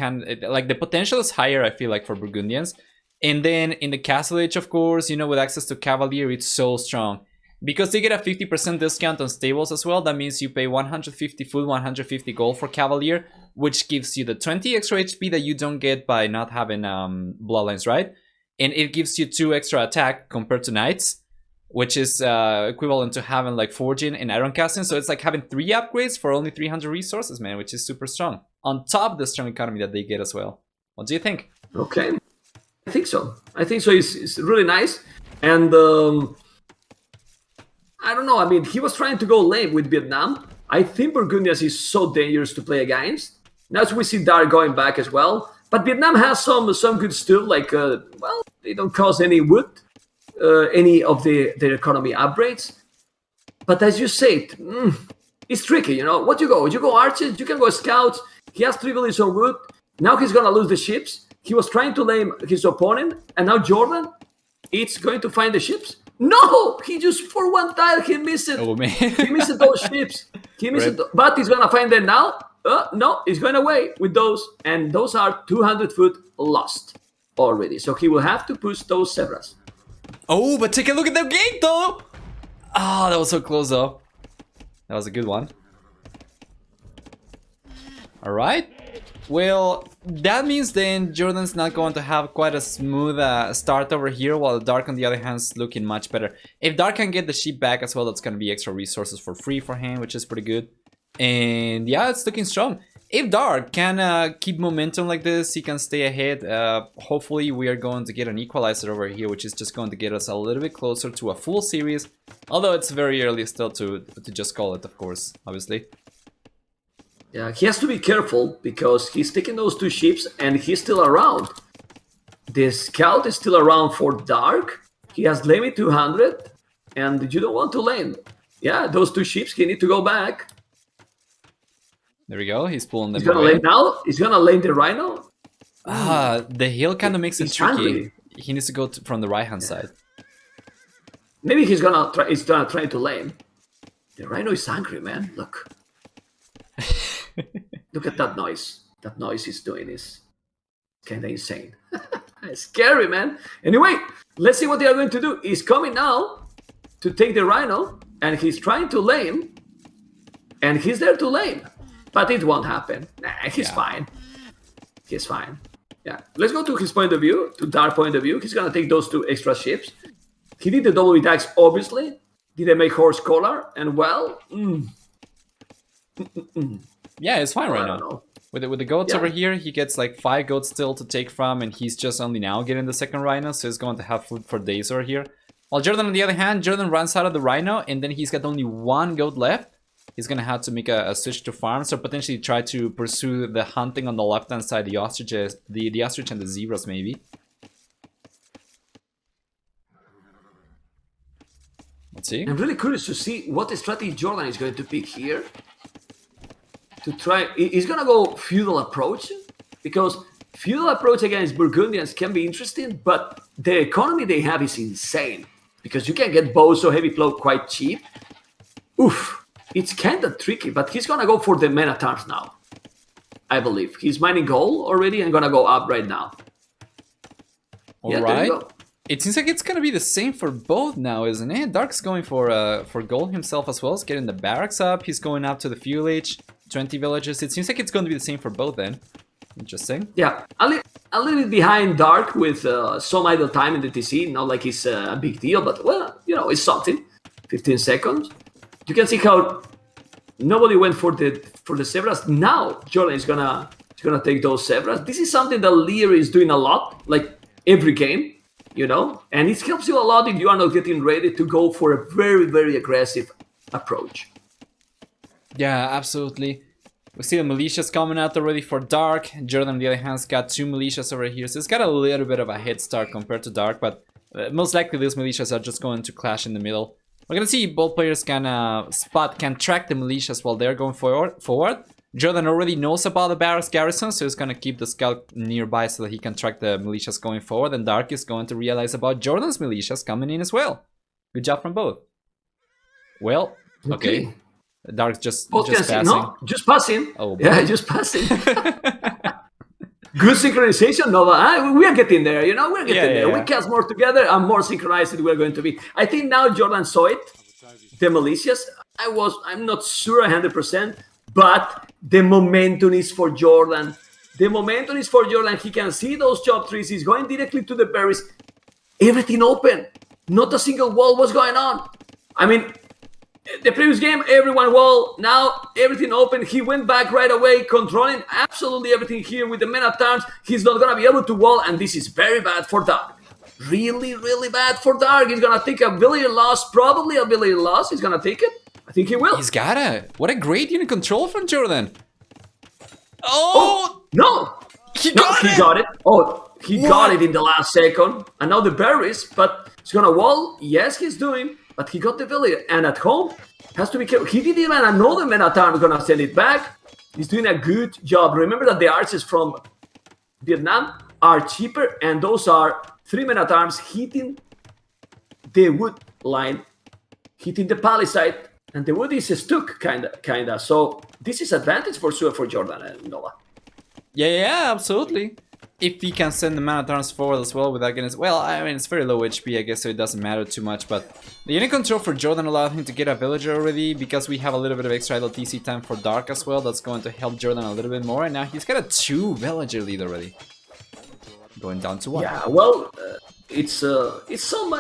like the potential is higher, I feel like, for Burgundians. And then in the Castle Age, of course, you know, with access to Cavalier, it's so strong. Because they get a 50% discount on stables as well. That means you pay 150 food, 150 gold for Cavalier, which gives you the 20 extra HP that you don't get by not having bloodlines, right? And it gives you 2 extra attack compared to Knights, which is equivalent to having like Forging and Iron Casting. So it's like having 3 upgrades for only 300 resources, man, which is super strong. On top of the strong economy that they get as well. What do you think? Okay. I think so. It's really nice. And I don't know. I mean, he was trying to go lame with Vietnam. I think Burgundians is so dangerous to play against. Now we see Dark going back as well. But Vietnam has some good stuff, like, they don't cost any wood, any of their economy upgrades. But as you said, it's tricky, you know. What you go? You go archers, you can go scouts. He has 3 villages on wood. Now he's going to lose the ships. He was trying to lame his opponent. And now Jordan, it's going to find the ships. No! He just, for 1 tile, he missed it. Oh, man. He missed those ships. He missed it. But he's going to find them now. No, he's going away with those. And those are 200 foot lost already. So he will have to push those Zebras. Oh, but take a look at the gate, though. Ah, that was so close, though. That was a good one. All right. Well, that means then Jordan's not going to have quite a smooth start over here, while Dark, on the other hand, is looking much better. If Dark can get the sheep back as well, that's going to be extra resources for free for him, which is pretty good. And yeah, it's looking strong. If Dark can keep momentum like this, he can stay ahead. Hopefully, we are going to get an equalizer over here, which is just going to get us a little bit closer to a full series. Although it's very early still to just call it, of course, obviously. Yeah, he has to be careful because he's taking those 2 ships and he's still around. The scout is still around for Dark. He has lame 200 and you don't want to lame. Yeah, those 2 ships, he need to go back. There we go, he's pulling them He's gonna away. lame now? He's gonna lame the Rhino? The hill kind of makes it tricky. Hungry. He needs to go from the right hand side. Maybe he's gonna try to lame. The Rhino is angry, man. Look. Look at that noise. That noise he's doing is kind of insane. It's scary, man. Anyway, let's see what they are going to do. He's coming now to take the Rhino, and he's trying to lame, and he's there to lame, but it won't happen. Nah, he's fine. He's fine. Yeah, let's go to his point of view, to Dark point of view. He's gonna take those 2 extra ships. He did the double attacks, obviously. Did they make horse collar? And well, Yeah, it's fine right I don't now. know. With the goats Yeah. over here, he gets like 5 goats still to take from, and he's just only now getting the second rhino, so he's going to have food for days over here. While Jordan, on the other hand, Jordan runs out of the rhino, and then he's got only 1 goat left. He's gonna have to make a switch to farms, or potentially try to pursue the hunting on the left-hand side, the ostriches, the ostrich and the zebras, maybe. Let's see. I'm really curious to see what strategy Jordan is going to pick here. To try, he's gonna go feudal approach because feudal approach against Burgundians can be interesting, but the economy they have is insane because you can get bows so heavy flow quite cheap. Oof, it's kind of tricky, but he's gonna go for the men at arms now. I believe he's mining gold already and gonna go up right now. All right. It seems like it's gonna be the same for both now, isn't it? Dark's going for gold himself as well. He's getting the barracks up. He's going up to the fuel age, 20 villages. It seems like it's going to be the same for both then. Interesting. Yeah, a little bit behind Dark with some idle time in the TC. Not like it's a big deal, but well, you know, it's something. 15 seconds. You can see how nobody went for the Zebras. Now JorDan is gonna take those Zebras. This is something that Lear is doing a lot, like every game, you know, and it helps you a lot if you are not getting ready to go for a very, very aggressive approach. Yeah, absolutely. We see the militias coming out already for Dark. JorDan, on the other hand, has got 2 militias over here, so it's got a little bit of a head start compared to Dark, but most likely these militias are just going to clash in the middle. We're gonna see both players can track the militias while they're going forward. JorDan already knows about the barracks garrison, so he's gonna keep the scout nearby so that he can track the militias going forward, and Dark is going to realize about JorDan's militias coming in as well. Good job from both. Well, okay. Dark's just passing. No, just passing. Oh, yeah, just passing. Good synchronization, Nova. We are getting there, you know, we're getting there. We cast more together and more synchronized we're going to be. I think now JorDan saw it, the militias. I'm not sure 100%, but the momentum is for JorDan. The momentum is for JorDan. He can see those chop trees. He's going directly to the berries. Everything open. Not a single wall was going on. I mean, the previous game, everyone wall. Now everything open. He went back right away, controlling absolutely everything here with the men at arms. He's not gonna be able to wall, and this is very bad for Dark. Really, really bad for Dark. He's gonna take a villager loss, probably a villager loss. He's gonna take it. I think he will. He's got it. What a great unit control from JorDan. Oh no! He got it. Oh, he got it in the last second. And now the berries, but he's gonna wall. Yes, he's doing. But he got the villager, and at home, has to be careful. He didn't even know the men at arms gonna send it back. He's doing a good job. Remember that the archers from Vietnam are cheaper, and those are 3 men at arms hitting the wood line, hitting the palisade, and the wood is stuck, kinda. So this is advantage for sure for JorDan and Nova. Yeah, absolutely. If he can send the man-at-arms forward as well without getting... Well, I mean, it's very low HP, I guess, so it doesn't matter too much, but... The unit control for JorDan allowed him to get a villager already, because we have a little bit of extra idle TC time for Dark as well. That's going to help JorDan a little bit more, and now he's got a 2 villager lead already. Going down to 1. Yeah, well, it's some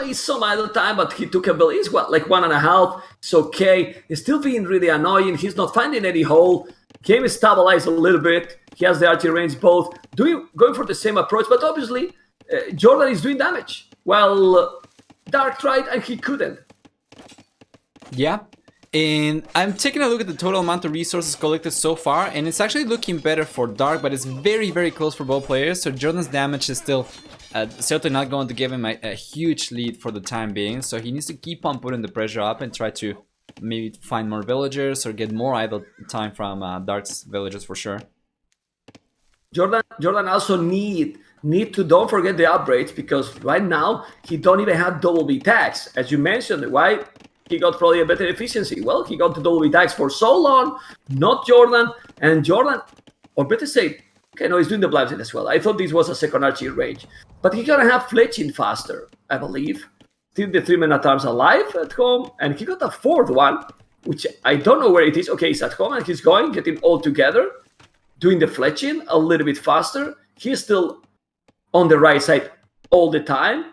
idle time, but he took a villager. It's what, like 1.5. It's okay. It's still being really annoying. He's not finding any hole. Game is stabilized a little bit. He has the archery range both. Going for the same approach, but obviously JorDan is doing damage. Well, Dark tried and he couldn't. Yeah, and I'm taking a look at the total amount of resources collected so far, and it's actually looking better for Dark, but it's very, very close for both players. So JorDan's damage is still certainly not going to give him a huge lead for the time being. So he needs to keep on putting the pressure up and try to maybe find more villagers or get more idle time from Dark's villagers for sure. JorDan also need to don't forget the upgrades, because right now he don't even have double B tags. As you mentioned, why he got probably a better efficiency? Well, he got the double B tags for so long, not JorDan, and JorDan, or better say, okay, no, he's doing the blindsight as well. I thought this was a second archery range, but he's gonna have fletching faster, I believe. Still the 3 men at arms alive at home, and he got a 4th one, which I don't know where it is. Okay, he's at home and he's getting all together, doing the fletching a little bit faster. He's still on the right side all the time,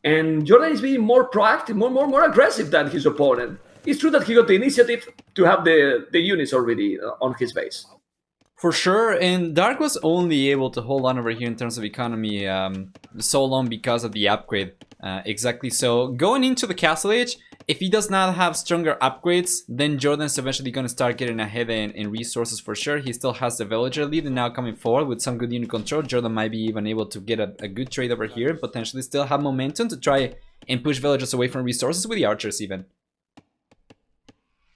and JorDan is being more proactive, more aggressive than his opponent. It's true that he got the initiative to have the units already on his base. For sure, and Dark was only able to hold on over here in terms of economy so long because of the upgrade. Exactly, so going into the Castle Age, if he does not have stronger upgrades, then JorDan's eventually going to start getting ahead in resources for sure. He still has the villager lead, and now coming forward with some good unit control, JorDan might be even able to get a good trade over here and potentially still have momentum to try and push villagers away from resources with the archers even.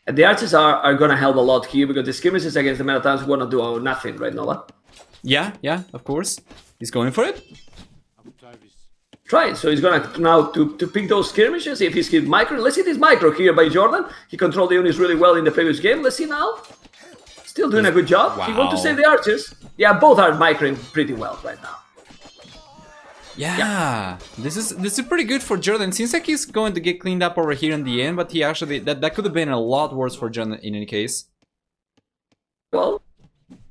And the archers are going to help a lot here, because the skirmishes against the men-at-arms want to do nothing right now. Yeah, of course. He's going for it. Try it. So he's gonna now to pick those skirmishes. If he's hit micro, let's see this micro here by JorDan. He controlled the units really well in the previous game. Let's see now. Still doing a good job. Wow. He wants to save the archers. Yeah, both are microing pretty well right now. Yeah. This is pretty good for JorDan. Seems like he's going to get cleaned up over here in the end, but he actually that could have been a lot worse for JorDan in any case. Well,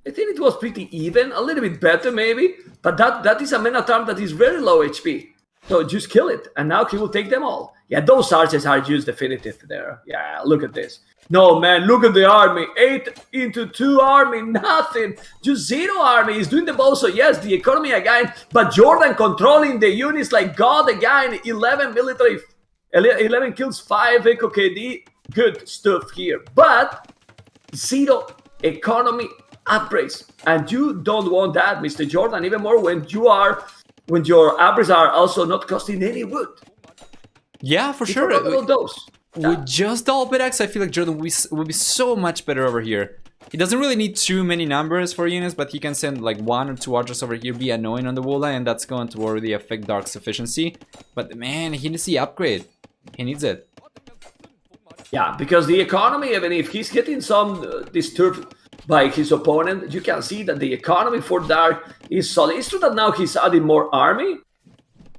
I think it was pretty even, a little bit better maybe, but that is a man at arms that is very low HP. So just kill it, and now he will take them all. Yeah, those archers are just definitive there. Yeah, look at this. No, man, look at the army. 8 into 2 army, nothing. Just 0 army. He's doing the bow, so yes, the economy again, but JorDan controlling the units like God again. 11 military, 11 kills, 5 eco KD. Good stuff here, but 0 economy upgrades, and you don't want that, Mr. JorDan, even more when your upgrades are also not costing any wood. Yeah, for sure. With just the All-Bit Axe, I feel like JorDan will be so much better over here. He doesn't really need too many numbers for units, but he can send like 1 or 2 archers over here, be annoying on the wall line, and that's going to already affect Dark's efficiency. But man, he needs the upgrade. He needs it. Yeah, because the economy, even if he's getting some disturbed by his opponent, you can see that the economy for Dark is solid. It's true that now he's adding more army.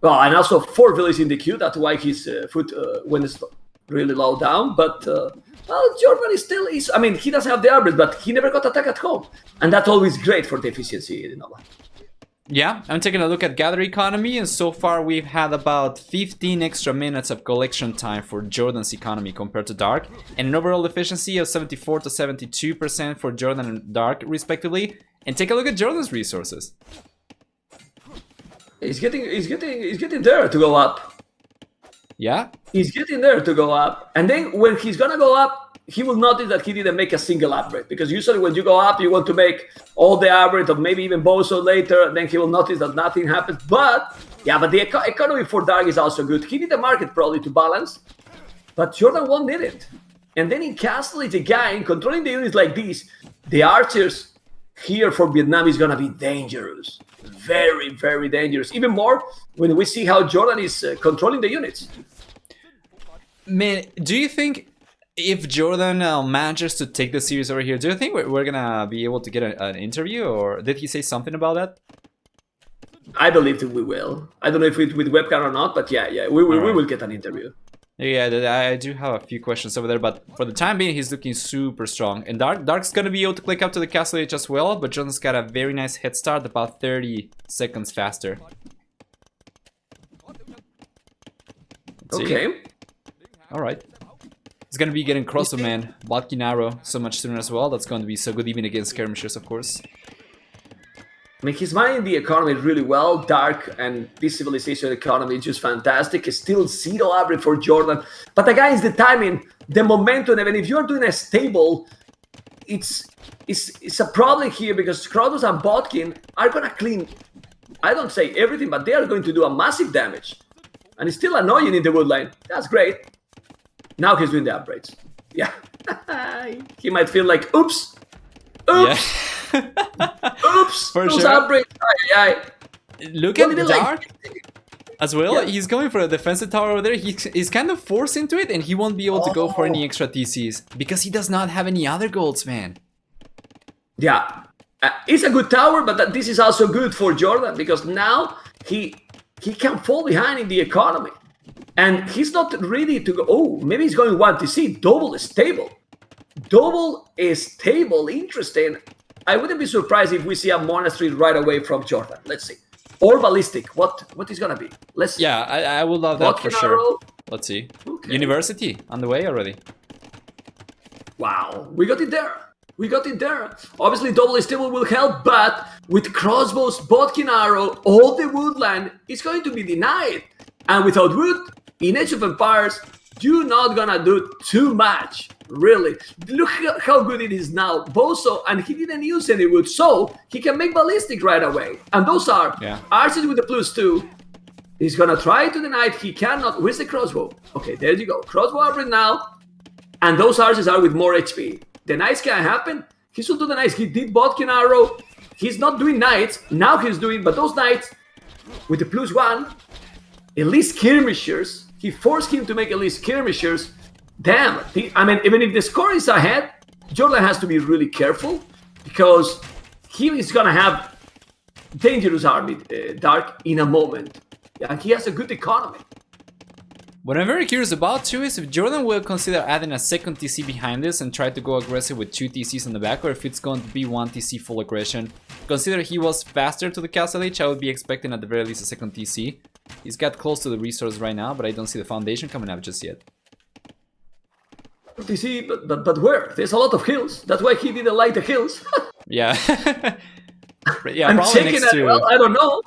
Well, and also 4 villages in the queue, that's why his foot went really low down. But, well, JorDan is still, I mean, he doesn't have the armor, but he never got attacked at home. And that's always great for the efficiency, you know. Yeah, I'm taking a look at Gather Economy, and so far we've had about 15 extra minutes of collection time for JorDan's economy compared to Dark, and an overall efficiency of 74 to 72% for JorDan and Dark, respectively. And take a look at JorDan's resources. He's getting there to go up. Yeah? He's getting there to go up. And then when he's gonna go up, he will notice that he didn't make a single upgrade. Because usually when you go up, you want to make all the upgrades, or maybe even Bo5 later, and then he will notice that nothing happens. But, yeah, but the economy for Dark is also good. He need the market probably to balance, but JorDan won't need it. And then in Castle, it's again, controlling the units like this, the archers here for Vietnam is gonna be dangerous. Very, very dangerous. Even more when we see how JorDan is controlling the units. Man, do you think if JorDan manages to take the series over here, do you think we're gonna be able to get an interview, or did he say something about that? I believe that we will. I don't know if it's with webcam or not, but yeah, we will get an interview. Yeah, I do have a few questions over there, but for the time being, he's looking super strong. And Dark's gonna be able to click up to the castle age as well, but JorDan's got a very nice head start, about 30 seconds faster. Okay. Alright. He's gonna be getting Crossbowman, Botkin Arrow so much sooner as well. That's going to be so good even against skirmishers, of course. I mean, he's managing the economy really well. Dark and this civilization economy is just fantastic. It's still 0 average for JorDan. But again, it's the timing, the momentum. Even if you're doing a stable, it's a problem here because Kratos and Botkin are going to clean, I don't say everything, but they are going to do a massive damage. And it's still annoying in the wood line. That's great. Now he's doing the upgrades. Yeah. He might feel like, oops. Oops. Yeah. Oops. For those sure. upgrades. Look at Dark as well. Yeah. He's going for a defensive tower over there. He's kind of forced into it, and he won't be able to go for any extra TCs because he does not have any other golds, man. Yeah. It's a good tower, but this is also good for JorDan because now he can fall behind in the economy. And he's not ready to go. Oh, maybe he's going 1 TC. Double is stable. Double is stable. Interesting. I wouldn't be surprised if we see a monastery right away from JorDan. Let's see. Or ballistic. What is gonna be? Let's see. Yeah, I would love that for sure. Arrow. Let's see. Okay. University on the way already. Wow, we got it there. We got it there. Obviously, double is stable will help, but with crossbows, Botkin Arrow, all the woodland is going to be denied. And without wood, in Age of Empires, you're not gonna do too much, really. Look how good it is now. Bo5, and he didn't use any wood, so he can make ballistic right away. And those are archers with the +2. He's gonna try to deny it. He cannot. Where's the crossbow? Okay, there you go. Crossbow upgrade now. And those archers are with more HP. The nice can happen. He should do the nice. He did Botkin Arrow. He's not doing knights. Now he's doing, but those knights with the +1, elite skirmishers, he forced him to make elite skirmishers. Damn, I mean, even if the score is ahead, JorDan has to be really careful because he is gonna have dangerous army, Dark, in a moment. Yeah, he has a good economy. What I'm very curious about too is if JorDan will consider adding a second TC behind this and try to go aggressive with 2 TCs in the back, or if it's going to be 1 TC full aggression. Consider he was faster to the Castle Age, I would be expecting at the very least a second TC. He's got close to the resource right now, but I don't see the foundation coming up just yet. TC, but where? There's a lot of hills. That's why he didn't like the hills. Yeah. Yeah, I'm probably checking next it. to... Well, I don't know.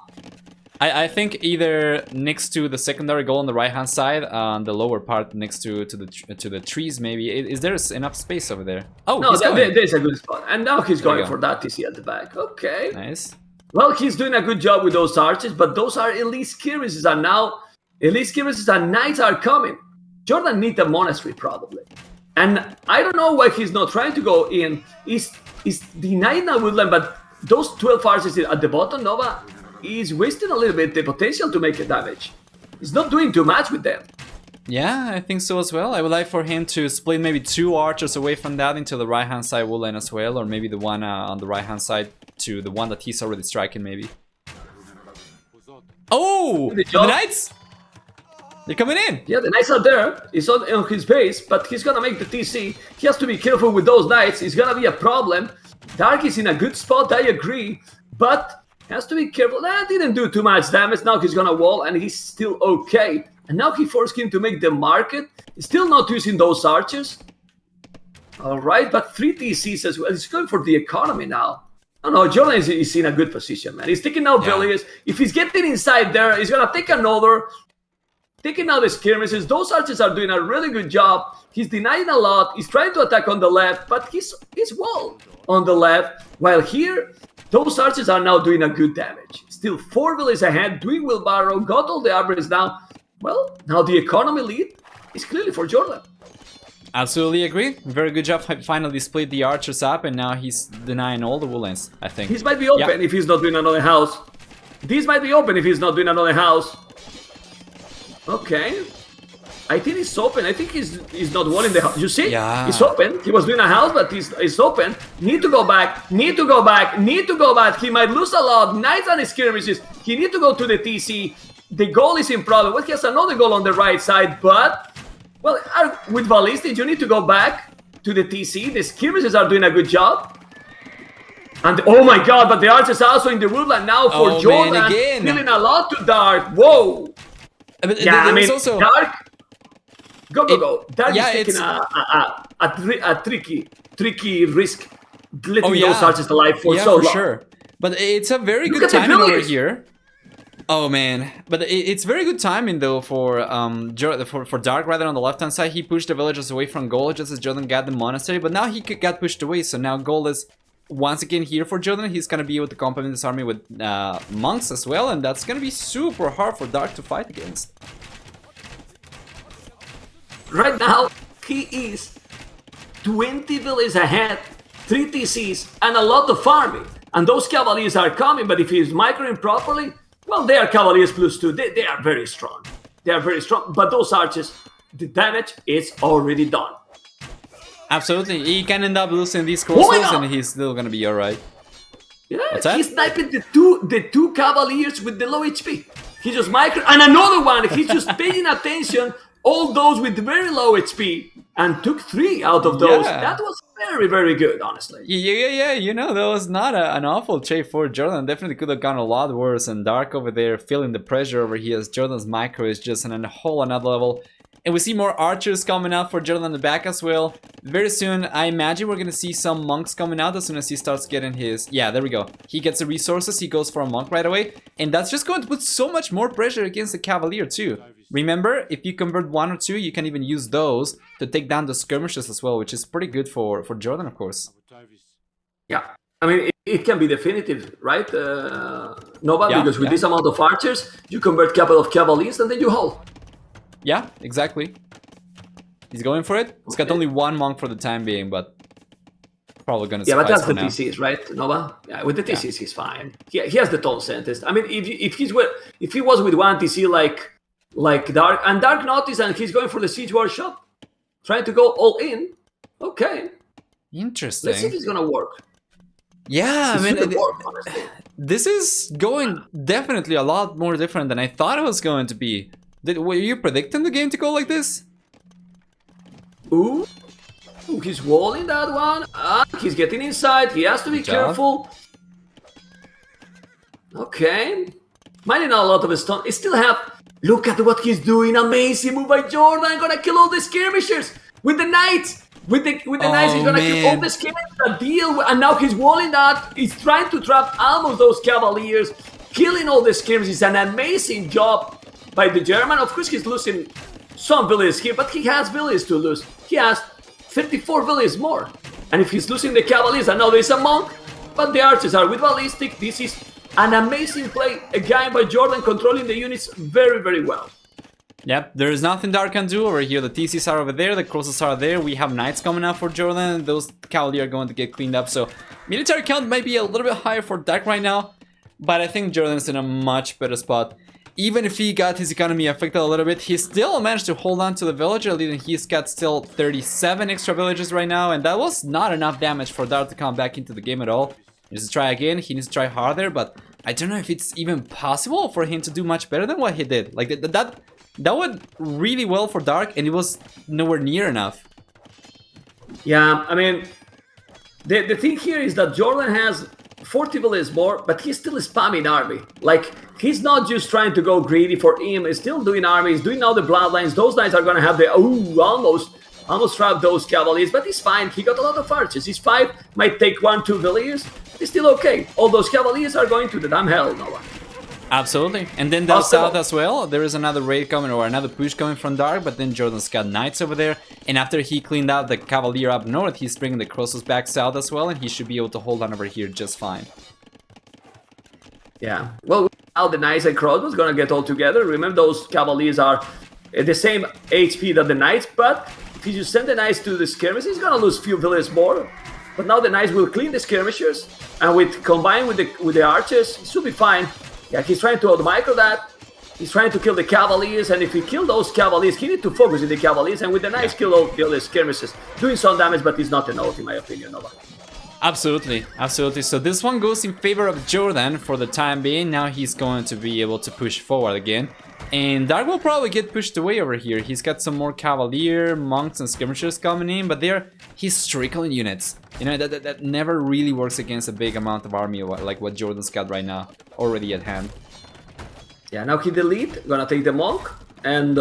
I think either next to the secondary goal on the right hand side, on the lower part next to the trees maybe. Is there enough space over there? Oh, no, he's going. there's a good spot. And now he's There you going go. for that TC at the back. Okay. Nice. Well, he's doing a good job with those archers, but those are elite skirmishes, and now elite skirmishes and knights are coming. JorDan needs a monastery probably. And I don't know why he's not trying to go in. He's denying a woodland, but those 12 archers at the bottom, Nova, is wasting a little bit the potential to make a damage. He's not doing too much with them. Yeah, I think so as well. I would like for him to split maybe 2 archers away from that into the right hand side woodline as well, or maybe the one on the right hand side to the one that he's already striking maybe. Oh! The knights! They're coming in! Yeah, the knights are there. He's on his base, but he's gonna make the TC. He has to be careful with those knights. It's gonna be a problem. Dark is in a good spot, I agree, but has to be careful. That didn't do too much damage. Now he's gonna wall and he's still okay. And now he forced him to make the market. He's still not using those archers. Alright, but 3 TCs as well. He's going for the economy now. No, JorDan is in a good position, man. He's taking out villages. If he's getting inside there, he's gonna take another. Taking out the skirmishes. Those archers are doing a really good job. He's denying a lot. He's trying to attack on the left, but he's walled on the left. While here, those archers are now doing a good damage. Still 4 villages ahead, doing wheelbarrow, got all the armors now. Well, now the economy lead is clearly for JorDan. Absolutely agree. Very good job. Finally split the archers up, and now he's denying all the woodlands, I think. This might be open if he's not doing another house. This might be open if he's not doing another house. Okay. I think it's open. I think he's not one in the house. You see? Yeah. It's open. He was doing a house, but it's open. Need to go back. Need to go back. Need to go back. He might lose a lot. Knights and skirmishes. He need to go to the TC. The goal is in problem. Well, he has another goal on the right side, but... Well, with Ballistic, you need to go back to the TC. The skirmishes are doing a good job. And oh my god, but the archers are also in the woodland now for JorDan. Dealing a lot to Dark. Whoa. But yeah, I mean, also... Dark... Go. Dark is taking a tricky risk. Letting those archers alive for so long. Sure. But it's a very good timing over here. Oh man, but it's very good timing though for Dark. Rather on the left hand side, he pushed the villagers away from gold just as JorDan got the monastery. But now he got pushed away, so now gold is once again here for JorDan. He's gonna be able to complement this army with monks as well, and that's gonna be super hard for Dark to fight against. Right now, he is 20 villages ahead, 3 TCs, and a lot of farming. And those cavaliers are coming, but if he's microing properly, well, they are cavaliers +2. They are very strong. They are very strong. But those archers, the damage is already done. Absolutely. He can end up losing these crossbows and he's still gonna be alright. Yeah, he's sniping the two cavaliers with the low HP. He just micro... And another one, he's just paying attention. All those with very low HP and took 3 out of those. That was very, very good, honestly. Yeah. You know, that was not an awful trade for JorDan. Definitely could have gone a lot worse. And Dark over there feeling the pressure over here as JorDan's micro is just on a whole another level. And we see more archers coming out for JorDan in the back as well. Very soon, I imagine we're going to see some monks coming out as soon as he starts getting his... Yeah, there we go. He gets the resources, he goes for a monk right away. And that's just going to put so much more pressure against the cavalier too. Remember, if you convert 1 or 2, you can even use those to take down the skirmishes as well, which is pretty good for JorDan, of course. Yeah, I mean, it can be definitive, right, Nova? Because with this amount of archers, you convert a couple of cavaliers and then you hold. Yeah, exactly. He's going for it. He's got only 1 monk for the time being, but... probably gonna Yeah, but suffice that's for the now. TCs, right, Nova? Yeah, with the TCs, he's fine. He has the tone scientist. I mean, if he was with one TC like Dark and Dark Notice, and he's going for the Siege Workshop, trying to go all in. Okay, Interesting. let's see if it's gonna work. Yeah, I mean, work, honestly. this is going definitely a lot more different than I thought it was going to be. Were you predicting the game to go like this? Ooh, he's walling that one. He's getting inside. He has to be careful. Okay. Mining a lot of stone. He still have... Look at what he's doing. Amazing move by JorDan. Gonna kill all the skirmishers with the knights. With the knights, he's gonna kill all the skirmishers. A deal. And now he's walling that. He's trying to trap almost those cavaliers. Killing all the skirmishers. An amazing job by the German. Of course, he's losing some villages here, but he has villages to lose. He has 34 villages more. And if he's losing the cavaliers, I know there's a monk, but the archers are with ballistic. This is an amazing play. A guy by JorDan controlling the units very, very well. Yep, there is nothing Dark can do over here. The TCs are over there, the crosses are there. We have knights coming up for JorDan. Those cavalry are going to get cleaned up. So military count might be a little bit higher for Dark right now, but I think JorDan's in a much better spot. Even if he got his economy affected a little bit, he still managed to hold on to the village. He's got still 37 extra villages right now, and that was not enough damage for Dark to come back into the game at all. He needs to try again, he needs to try harder, but I don't know if it's even possible for him to do much better than what he did. Like, that went really well for Dark, and it was nowhere near enough. Yeah, I mean, the thing here is that JorDan has 40 villages more, but he's still spamming army. Like, he's not just trying to go greedy for him, he's still doing army, he's doing all the bloodlines. Those knights are gonna have the, almost trap those cavaliers, but he's fine. He got a lot of archers. His 5 might take 1-2 villages. He's still okay. All those cavaliers are going to the damn hell, Noah. Absolutely. And then down south as well, there is another raid coming, or another push coming from Dark, but then JorDan's got knights over there. And after he cleaned out the cavalier up north, he's bringing the crosses back south as well, and he should be able to hold on over here just fine. Yeah. Well, now the knights and crossbows gonna get all together. Remember, those cavaliers are the same HP that the knights, but if you just send the knights to the skirmishers, he's gonna lose few villages more. But now the knights will clean the skirmishers, and combined with the archers, he should be fine. Yeah, he's trying to out-micro that. He's trying to kill the cavaliers, and if he kills those cavaliers, he needs to focus on the cavaliers, and with the knights kill all the skirmishers. Doing some damage, but it's not enough, in my opinion, Nova. Absolutely, absolutely. So this one goes in favor of JorDan for the time being. Now he's going to be able to push forward again. And Dark will probably get pushed away over here. He's got some more cavalier, monks, and skirmishers coming in, but they're historical units. You know, that never really works against a big amount of army like what JorDan's got right now, already at hand. Yeah, now he delete, gonna take the monk, and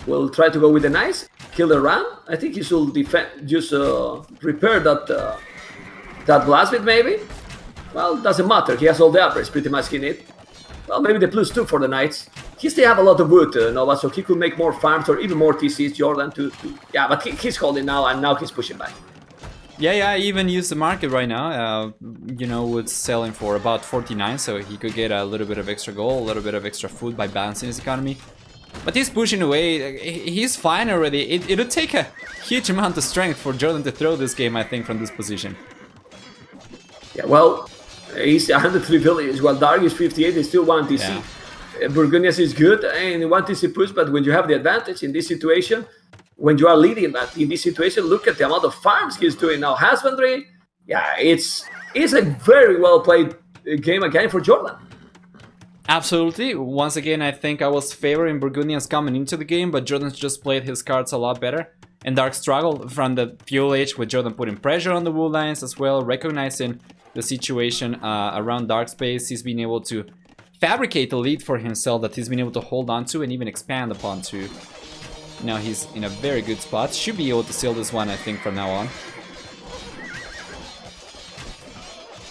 we'll try to go with the knights, kill the ram. I think he should defend, just repair that blacksmith maybe. Well, doesn't matter, he has all the upgrades pretty much in it. Well, maybe the +2 for the knights. He still have a lot of wood, Nova, so he could make more farms or even more TCs, JorDan, yeah, but he's holding now, and now he's pushing back. Yeah, I even used the market right now, you know, would selling for about 49, so he could get a little bit of extra gold, a little bit of extra food by balancing his economy. But he's pushing away, he's fine already. It would take a huge amount of strength for JorDan to throw this game, I think, from this position. Yeah, well, he's 103 villages, while Dark is 58, he's still 1 TC. Yeah. Burgundians is good and 1 TC push, but when you have the advantage in this situation, when you are leading that in this situation, look at the amount of farms he's doing now. Husbandry, yeah, it's a very well played game again for JorDan. Absolutely. Once again, I think I was favoring Burgundians coming into the game, but JorDan's just played his cards a lot better. And Dark struggled from the fuel age with JorDan putting pressure on the wood lines as well, recognizing the situation around Dark space. He's been able to fabricate a lead for himself that he's been able to hold on to and even expand upon too. Now he's in a very good spot. Should be able to seal this one, I think, from now on.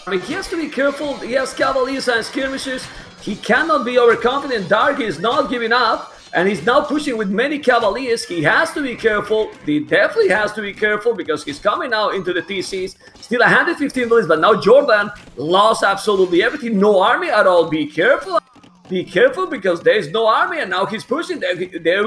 I mean, he has to be careful. He has cavaliers and skirmishers. He cannot be overconfident. Dark is not giving up, and he's now pushing with many cavaliers. He has to be careful. He definitely has to be careful because he's coming now into the TCs. Still 115 villages, but now JorDan lost absolutely everything. No army at all. Be careful. Be careful because there's no army, and now he's pushing. There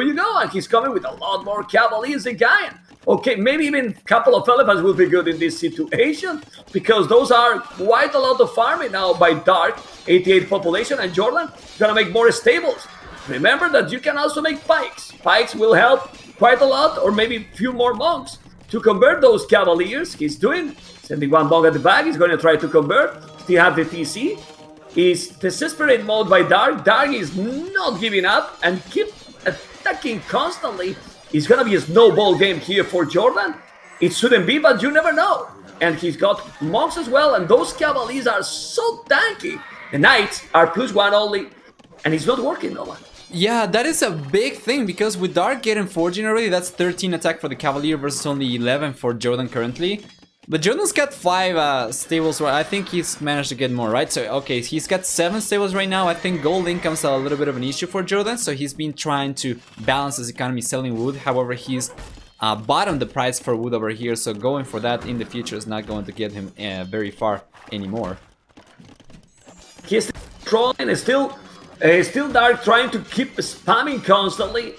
you go, and he's coming with a lot more cavaliers again. Okay, maybe even a couple of elephants will be good in this situation, because those are quite a lot of farming now by Dark. 88 population, and JorDan gonna make more stables. Remember that you can also make pikes. Pikes will help quite a lot, or maybe a few more monks to convert those cavaliers. He's doing, sending one monk at the back. He's going to try to convert. Still have the TC. Is desperate mode by Dark. Dark is not giving up and keep attacking constantly. It's going to be a snowball game here for JorDan. It shouldn't be, but you never know. And he's got monks as well, and those cavaliers are so tanky. The knights are +1 only, and it's not working, no one. Yeah, that is a big thing, because with Dark getting forging already, that's 13 attack for the Cavalier versus only 11 for JorDan currently. But JorDan's got 5 stables, right? I think he's managed to get more, right? So, okay, he's got 7 stables right now. I think gold income's a little bit of an issue for JorDan, so he's been trying to balance his economy selling wood. However, he's bottomed the price for wood over here, so going for that in the future is not going to get him very far anymore. He's trolling, still Dark trying to keep spamming constantly.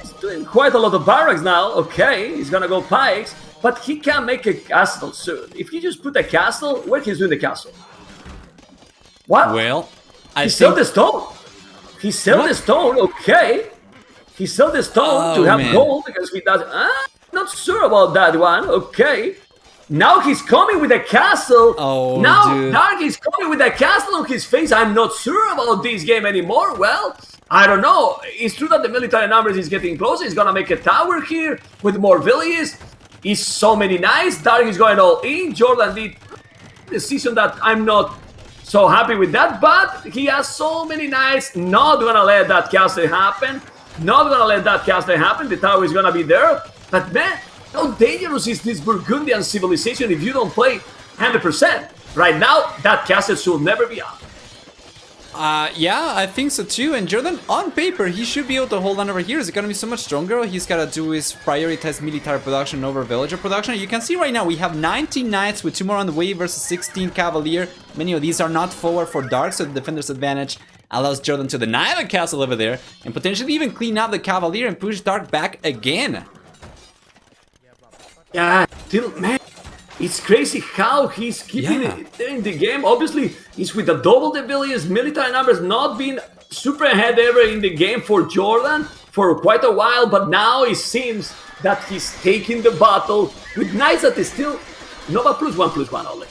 He's doing quite a lot of barracks now. Okay, he's gonna go pikes, but he can make a castle soon. If he just put a castle, where he's doing the castle? What? Well, he sold the stone. He sold the stone. Okay, he sold the stone to have gold because he does. Not sure about that one. Okay. Now he's coming with a castle. Oh, now dude. Dark is coming with a castle on his face. I'm not sure about this game anymore. Well, I don't know. It's true that the military numbers is getting closer. He's gonna make a tower here with more villages. It's so many knights. Dark is going all in. JorDan did a decision that I'm not so happy with that, but he has so many knights. Not gonna let that castle happen. Not gonna let that castle happen. The tower is gonna be there. But man, how dangerous is this Burgundian civilization if you don't play 100%? Right now, that castle should never be up. Yeah, I think so too. And JorDan, on paper, he should be able to hold on over here. Is it gonna be so much stronger? All he's gotta do is prioritize military production over villager production. You can see right now we have 19 knights with 2 more on the way versus 16 cavalier. Many of these are not forward for Dark, so the defender's advantage allows JorDan to deny the castle over there and potentially even clean out the cavalier and push Dark back again. Yeah, still, man, it's crazy how he's keeping it in the game. Obviously, he's with the double the villages, military numbers not being super ahead ever in the game for JorDan for quite a while, but now it seems that he's taking the battle with knights that is still Nova +1/+1 only.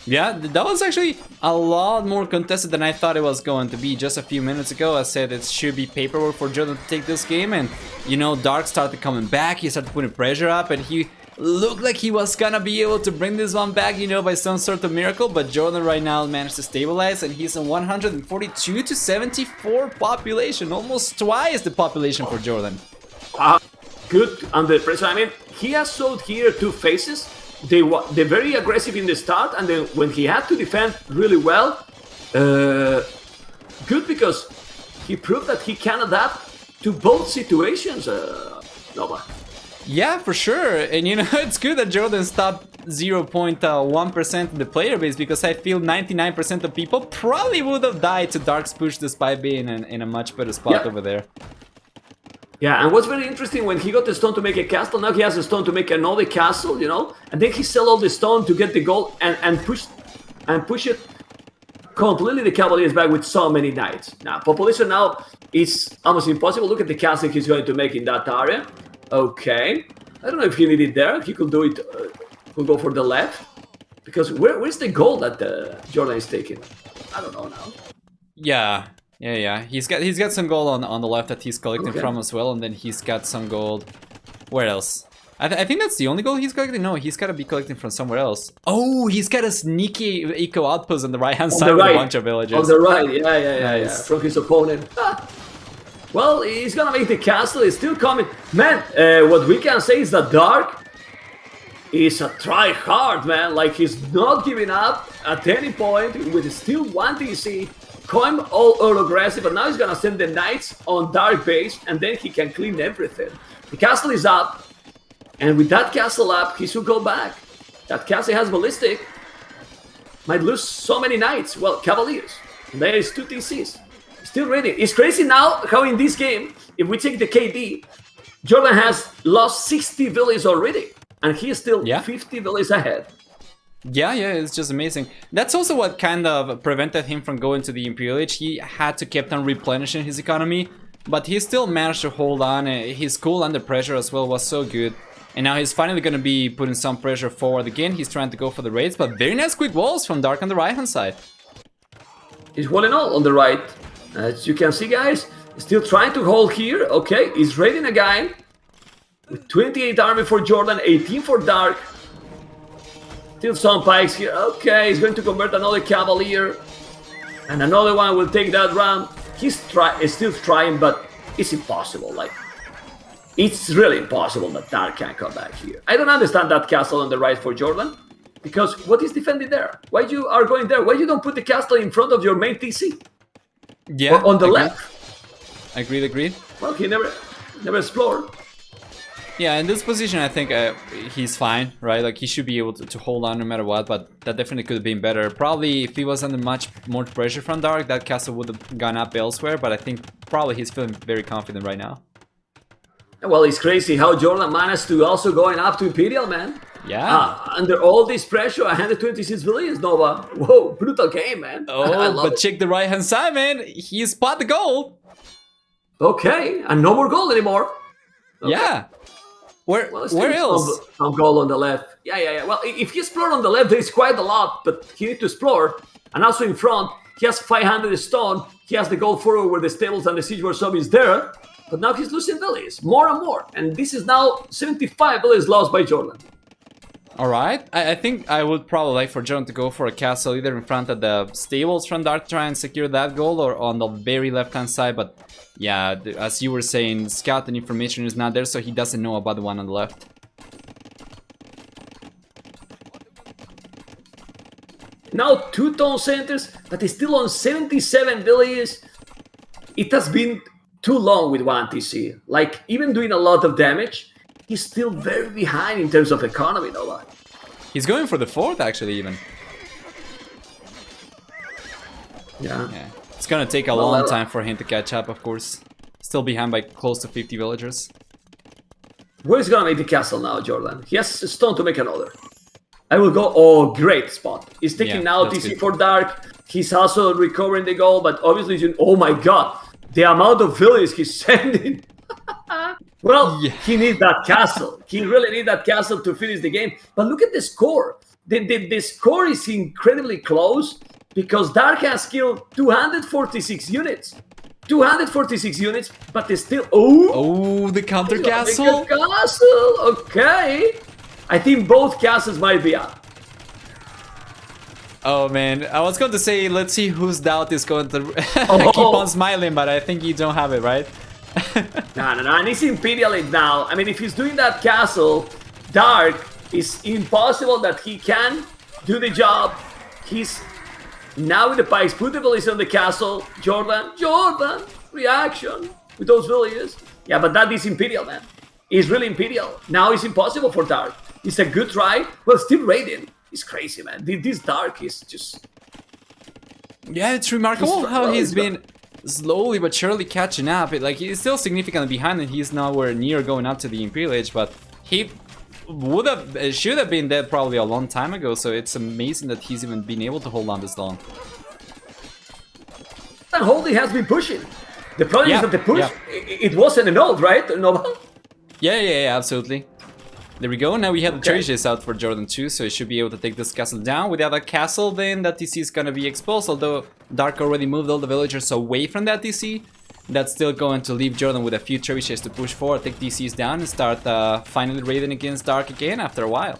Yeah, that was actually a lot more contested than I thought it was going to be. Just a few minutes ago, I said it should be paperwork for JorDan to take this game, and you know, Dark started coming back, he started putting pressure up, and he looked like he was gonna be able to bring this one back, you know, by some sort of miracle, but JorDan right now managed to stabilize, and he's on 142 to 74 population, almost twice the population for JorDan. Good under pressure. I mean, he has showed here 2 phases. They're very aggressive in the start, and then when he had to defend really well, good, because he proved that he can adapt to both situations, Nova. Yeah, for sure, and you know, it's good that JorDan stopped 0.1% in the player base, because I feel 99% of people probably would have died to Dark's push despite being in a much better spot over there. Yeah, and what's very interesting, when he got the stone to make a castle, now he has a stone to make another castle, you know, and then he sell all the stone to get the gold and push it completely the cavaliers back with so many knights. Now, population now is almost impossible. Look at the castle he's going to make in that area. Okay, I don't know if he needed there. He could do it. Could go for the left, because where's the gold that JorDan is taking? I don't know now. Yeah. He's got some gold on the left that he's collecting from as well, and then he's got some gold. Where else? I think that's the only gold he's collecting. No, he's got to be collecting from somewhere else. Oh, he's got a sneaky eco outpost on the right-hand side with a bunch of villagers. On the right, yeah, from his opponent. Well, he's gonna make the castle. He's still coming. Man, what we can say is that Dark is a try-hard, man. Like, he's not giving up at any point with still 1 DC. Going all aggressive, but now he's gonna send the knights on Dark base, and then he can clean everything. The castle is up, and with that castle up, he should go back. That castle has ballistic. Might lose so many knights. Well, cavaliers. There is 2 TCs. Still ready. It's crazy now how in this game, if we take the KD, JorDan has lost 60 villages already, and he's still Yeah. 50 villages ahead. Yeah, it's just amazing. That's also what kind of prevented him from going to the Imperial Age. He had to keep on replenishing his economy, but he still managed to hold on. His cool under pressure as well was so good. And now he's finally going to be putting some pressure forward again. He's trying to go for the raids, but very nice quick walls from Dark on the right-hand side. He's holding on the right. As you can see, guys, still trying to hold here. Okay, he's raiding again. With 28 army for JorDan, 18 for Dark. Still some pikes here. Okay, he's going to convert another Cavalier. And another one will take that round. He's still trying, but it's impossible. Like, it's really impossible that Dark can come back here. I don't understand that castle on the right for JorDan. Because what is defending there? Why you are going there? Why you don't put the castle in front of your main TC? Yeah, Or on the left? Agreed. Well, he never explored. Yeah, in this position, I think he's fine, right? Like, he should be able to hold on no matter what, but that definitely could have been better. Probably, if he was under much more pressure from Dark, that castle would have gone up elsewhere, but I think probably he's feeling very confident right now. Well, it's crazy how JorDan managed to also going up to Imperial, man. Yeah. Under all this pressure, 126 villages, Nova. Whoa, brutal game, man. Oh, but check the right-hand side, man. He spot the goal. Okay, and no more goal anymore. Okay. Yeah. Where else? Some goal on the left. Yeah. Well, if he explored on the left, there is quite a lot, but he needs to explore. And also in front, he has 500 stone. He has the goal forward where the stables and the siege workshop is there. But now he's losing villages, more and more. And this is now 75 villages lost by JorDan. Alright, I think I would probably like for JorDan to go for a castle either in front of the stables from Dark to try and secure that goal, or on the very left-hand side, but yeah, as you were saying, scout and information is not there, so he doesn't know about the one on the left. Now 2 town centers, but he's still on 77 villages. It has been too long with one TC. Like, even doing a lot of damage, he's still very behind in terms of economy, Nova. He's going for the 4th, actually, even. Yeah. It's gonna take a long time for him to catch up, of course. Still behind by close to 50 villagers. Where is gonna make the castle now, JorDan? He has a stone to make another. I will go. Oh, great spot. He's taking now TC for Dark. He's also recovering the goal, but obviously, oh my god, the amount of villages he's sending. Well, he needs that castle. He really needs that castle to finish the game. But look at the score. The score is incredibly close because Dark has killed 246 units. 246 units, but they still... Oh, the counter castle? The castle, okay. I think both castles might be up. Oh man, I was going to say, let's see whose doubt is going to keep on smiling, but I think you don't have it, right? No, and he's Imperial it now. I mean, if he's doing that castle, Dark, is impossible that he can do the job. He's now with the pikes, put the villages on the castle. JorDan, reaction with those villages. Yeah, but that is Imperial, man. He's really Imperial. Now it's impossible for Dark. It's a good try, well, still raiding. It's crazy, man. This Dark is just... Yeah, it's remarkable how he's been slowly but surely catching up. He's still significantly behind and he's nowhere near going up to the Imperial Age, but he should have been dead probably a long time ago, so it's amazing that he's even been able to hold on this long. And Holdy has been pushing. The problem is that the push, it wasn't an old, right? No. Yeah, absolutely. There we go, now we have the treasures out for JorDan too, so he should be able to take this castle down. Without a castle, then that TC is gonna be exposed, although Dark already moved all the villagers away from that TC. That's still going to leave JorDan with a few trebuchets to push forward, take DCs down, and start finally raiding against Dark again after a while.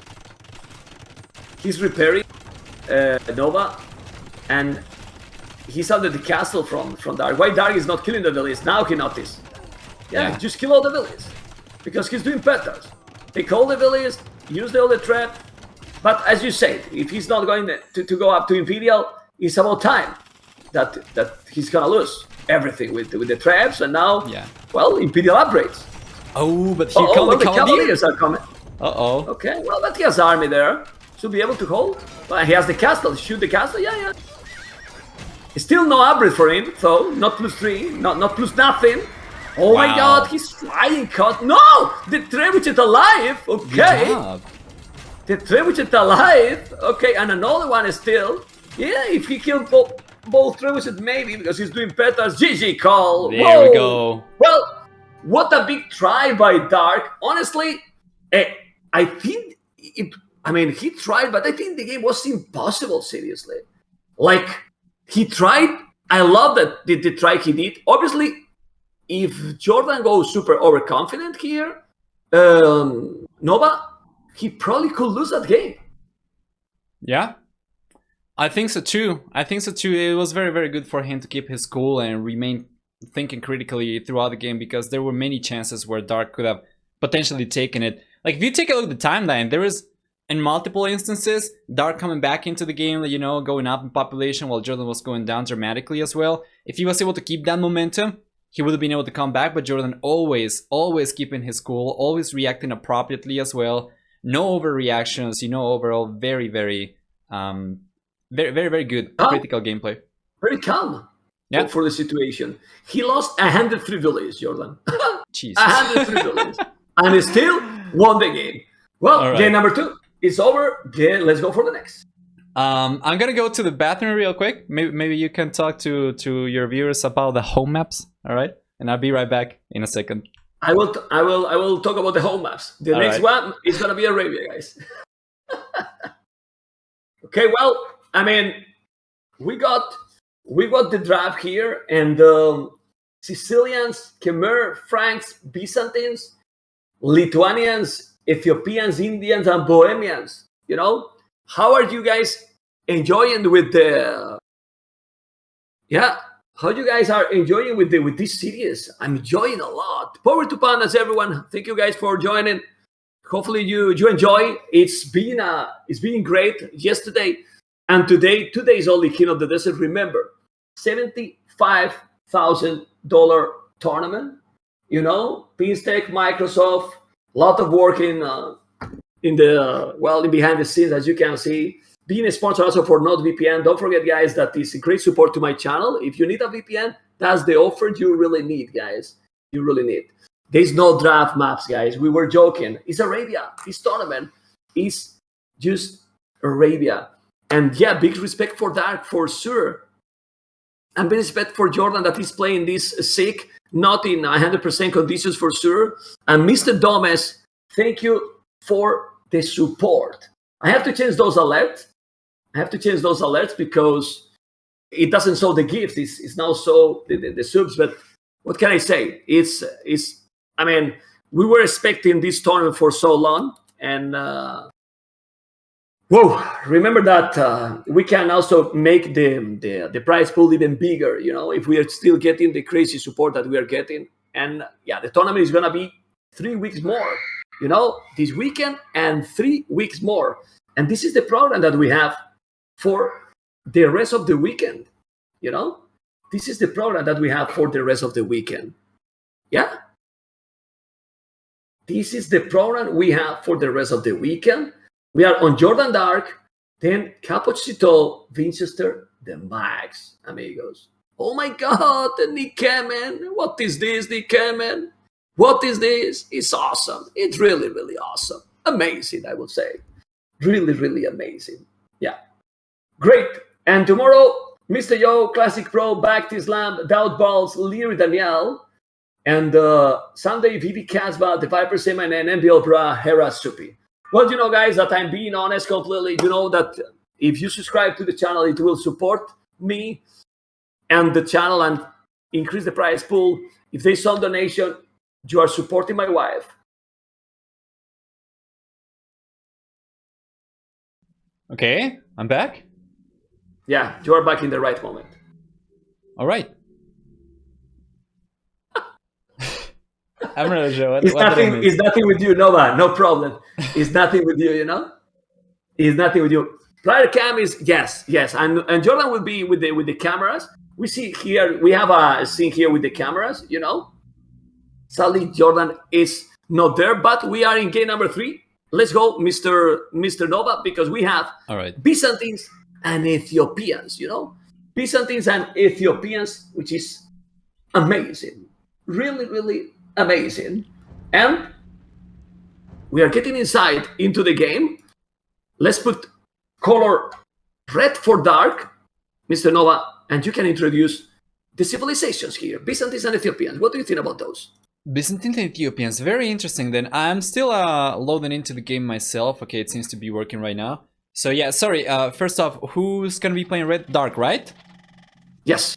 He's repairing Nova, and he's under the castle from Dark. Why Dark is not killing the villages? Now he noticed. Yeah, just kill all the villages. Because he's doing petas. Take all the villages, use the other trap. But as you said, if he's not going to go up to Imperial, it's about time that he's gonna lose everything with the traps, and now, well, Imperial upgrades. Oh, but here come the Cavaliers are coming. Uh-oh. Okay, well, but he has army there. Should be able to hold. Well, he has the castle. Shoot the castle, yeah. Still no upgrade for him, so not +3, not plus nothing. Oh my Wow. God, he's flying cut. No! The trebuchet alive! Good Okay. job. The trebuchet alive! Okay, and another one is still. Yeah, if he killed both trebuchet, maybe, because he's doing petals. GG call! There Whoa! we go. Well, what a big try by Dark. Honestly, I think it. I mean, he tried, but I think the game was impossible, seriously. Like, he tried. I love that the try he did. Obviously, if JorDan goes super overconfident here, Nova, he probably could lose that game. Yeah. I think so too. It was very, very good for him to keep his cool and remain thinking critically throughout the game, because there were many chances where Dark could have potentially taken it. Like, if you take a look at the timeline, there is, in multiple instances, Dark coming back into the game, you know, going up in population while JorDan was going down dramatically as well. If he was able to keep that momentum, he would have been able to come back, but JorDan always keeping his cool, always reacting appropriately as well. No overreactions, you know, overall very, very, very good critical gameplay. Very calm for the situation. He lost 103 villages, JorDan. Jesus. 103 villages. And he still won the game. Well, game number 2 is over. Let's go for the next. I'm gonna go to the bathroom real quick. Maybe you can talk to your viewers about the home maps, all right? And I'll be right back in a second. I will talk about the home maps. The next one is gonna be Arabia, guys. Okay, well, I mean, we got the draft here, and Sicilians, Khmer, Franks, Byzantines, Lithuanians, Ethiopians, Indians, and Bohemians. You know, how are you guys enjoying with the? Yeah, how you guys are enjoying with this series? I'm enjoying a lot. Power to pandas, everyone. Thank you guys for joining. Hopefully you enjoy. It's been great yesterday and today. 2 days only. King of the Desert. Remember, $75,000 tournament. You know, Pinstech, Microsoft. Lot of work in behind the scenes, as you can see. Being a sponsor also for NordVPN. Don't forget, guys, that is a great support to my channel. If you need a VPN, that's the offer you really need, guys. You really need. There's no draft maps, guys. We were joking. It's Arabia. This tournament is just Arabia. And yeah, big respect for Dark, for sure. And big respect for JorDan that he's playing this sick, not in 100% conditions for sure. And Mr. Domes, thank you for the support. I have to change those alerts. Because it doesn't show the gifts. It's now show the subs. But what can I say? I mean, we were expecting this tournament for so long, and remember that we can also make the prize pool even bigger. You know, if we are still getting the crazy support that we are getting, and yeah, the tournament is gonna be 3 weeks more. You know, this weekend and 3 weeks more, and this is the program that we have for the rest of the weekend. You know, this is the program that we have for the rest of the weekend. Yeah. This is the program we have for the rest of the weekend. We are on JorDan Dark, then Capocito, Winchester, the Max, amigos. Oh my God, the Nick Kamen. What is this, Nick Kamen? What is this? It's awesome. It's really, really awesome. Amazing, I would say. Really, really amazing. Yeah. Great. And tomorrow, Mr. Yo, Classic Pro, Back to Slam, Doubt Balls, Leary Danielle. And Sunday, Vivi Casbah, the Viper Seaman, and MBL Bra, Hera Supi. Well, you know, guys, that I'm being honest completely. You know that if you subscribe to the channel, it will support me and the channel and increase the prize pool. If there's some donation, you are supporting my wife. Okay, I'm back. Yeah, you are back in the right moment. All right. I'm really sure. It's nothing with you, Nova. No problem. It's nothing with you, you know? It's nothing with you. Player cam is yes. And JorDan will be with the cameras. We see here, we have a scene here with the cameras, you know? Sadly, JorDan is not there, but we are in game number 3. Let's go, Mr. Nova, because we have Byzantines and Ethiopians, you know? Byzantines and Ethiopians, which is amazing. really, really amazing. And we are getting inside into the game. Let's put color red for dark, Mr. Nova, and you can introduce the civilizations here, Byzantines and Ethiopians. What do you think about those? Byzantine and Ethiopians, very interesting then. I'm still loading into the game myself. Okay, it seems to be working right now. So yeah, sorry, first off, who's gonna be playing red dark, right? Yes.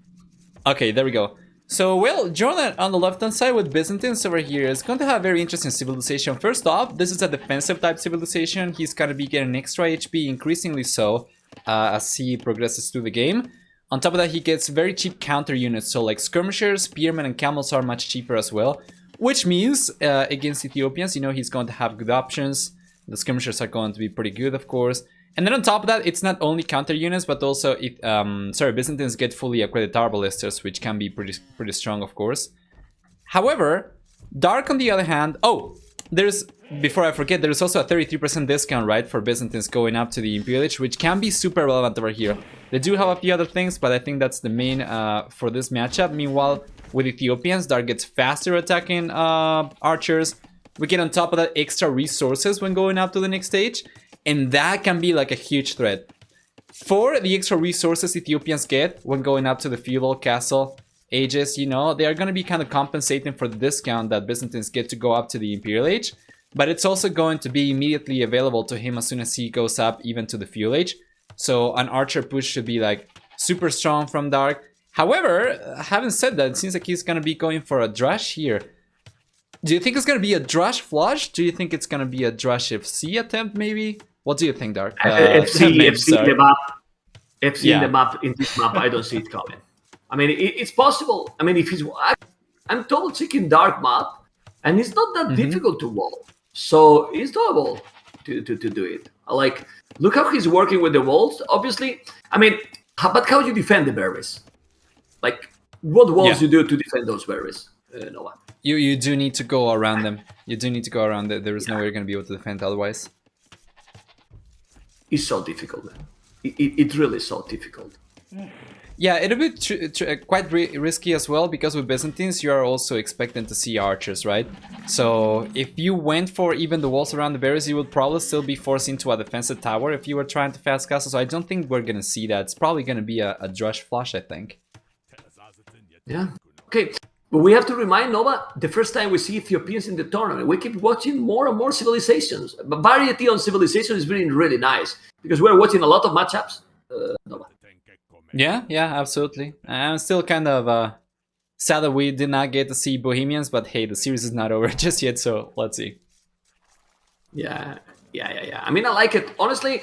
Okay, there we go. So, well, JorDan on the left-hand side with Byzantines over here is going to have very interesting civilization. First off, this is a defensive type civilization. He's going to be getting extra HP, increasingly so, as he progresses through the game. On top of that, he gets very cheap counter units, so like skirmishers, spearmen, and camels are much cheaper as well. Which means, against Ethiopians, you know, he's going to have good options. The skirmishers are going to be pretty good, of course. And then on top of that, it's not only counter units, but also Byzantines get fully upgraded tower ballistas, which can be pretty strong, of course. However, Dark on the other hand, before I forget, there's also a 33% discount, right, for Byzantines going up to the Imperial Age, which can be super relevant over here. They do have a few other things, but I think that's the main for this matchup. Meanwhile, with Ethiopians, Dark gets faster attacking archers. We get on top of that extra resources when going up to the next stage. And that can be like a huge threat. For the extra resources Ethiopians get when going up to the feudal castle ages, you know, they are going to be kind of compensating for the discount that Byzantines get to go up to the Imperial Age. But it's also going to be immediately available to him as soon as he goes up even to the feudal age. So an archer push should be like super strong from Dark. However, having said that, it seems like he's going to be going for a Drush here. Do you think it's going to be a Drush flush? Do you think it's going to be a Drush FC attempt maybe? What do you think, Dark? FC in the map. FC in the map, in this map, I don't see it coming. I mean, it's possible. I mean, if he's... I'm double checking Dark map, and it's not that difficult to wall. So it's doable to do it. Like, look how he's working with the walls. Obviously, I mean, but how you defend the berries? Like, what walls you do to defend those berries? Noah? You do need to go around them. You do need to go around it. There is no way you're going to be able to defend otherwise. It's so difficult, man. It really is so difficult. Yeah, it'll be quite risky as well, because with Byzantines you are also expecting to see archers, right? So if you went for even the walls around the berries, you would probably still be forced into a defensive tower if you were trying to fast castle. So I don't think we're gonna see that. It's probably gonna be a Drush flush, I think. Yeah. Okay. But we have to remind Nova, the first time we see Ethiopians in the tournament, we keep watching more and more civilizations. But variety on civilization is being really nice, because we're watching a lot of matchups. Nova. Yeah, absolutely. I'm still kind of sad that we did not get to see Bohemians, but hey, the series is not over just yet, so let's see. Yeah. I mean, I like it. Honestly,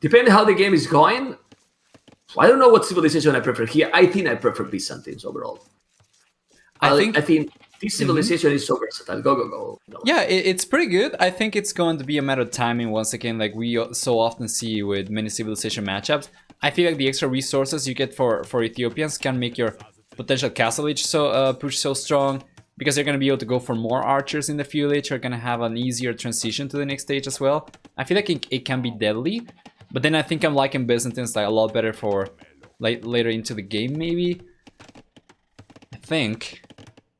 depending how the game is going, I don't know what civilization I prefer here. I think I prefer Byzantines overall. I think this civilization is so versatile. Go. No. Yeah, it's pretty good. I think it's going to be a matter of timing once again, like we so often see with many civilization matchups. I feel like the extra resources you get for Ethiopians can make your potential castle age push so strong, because you're going to be able to go for more archers in the feudal age. You're going to have an easier transition to the next stage as well. I feel like it can be deadly, but then I think I'm liking Byzantines like a lot better for later into the game maybe. I think.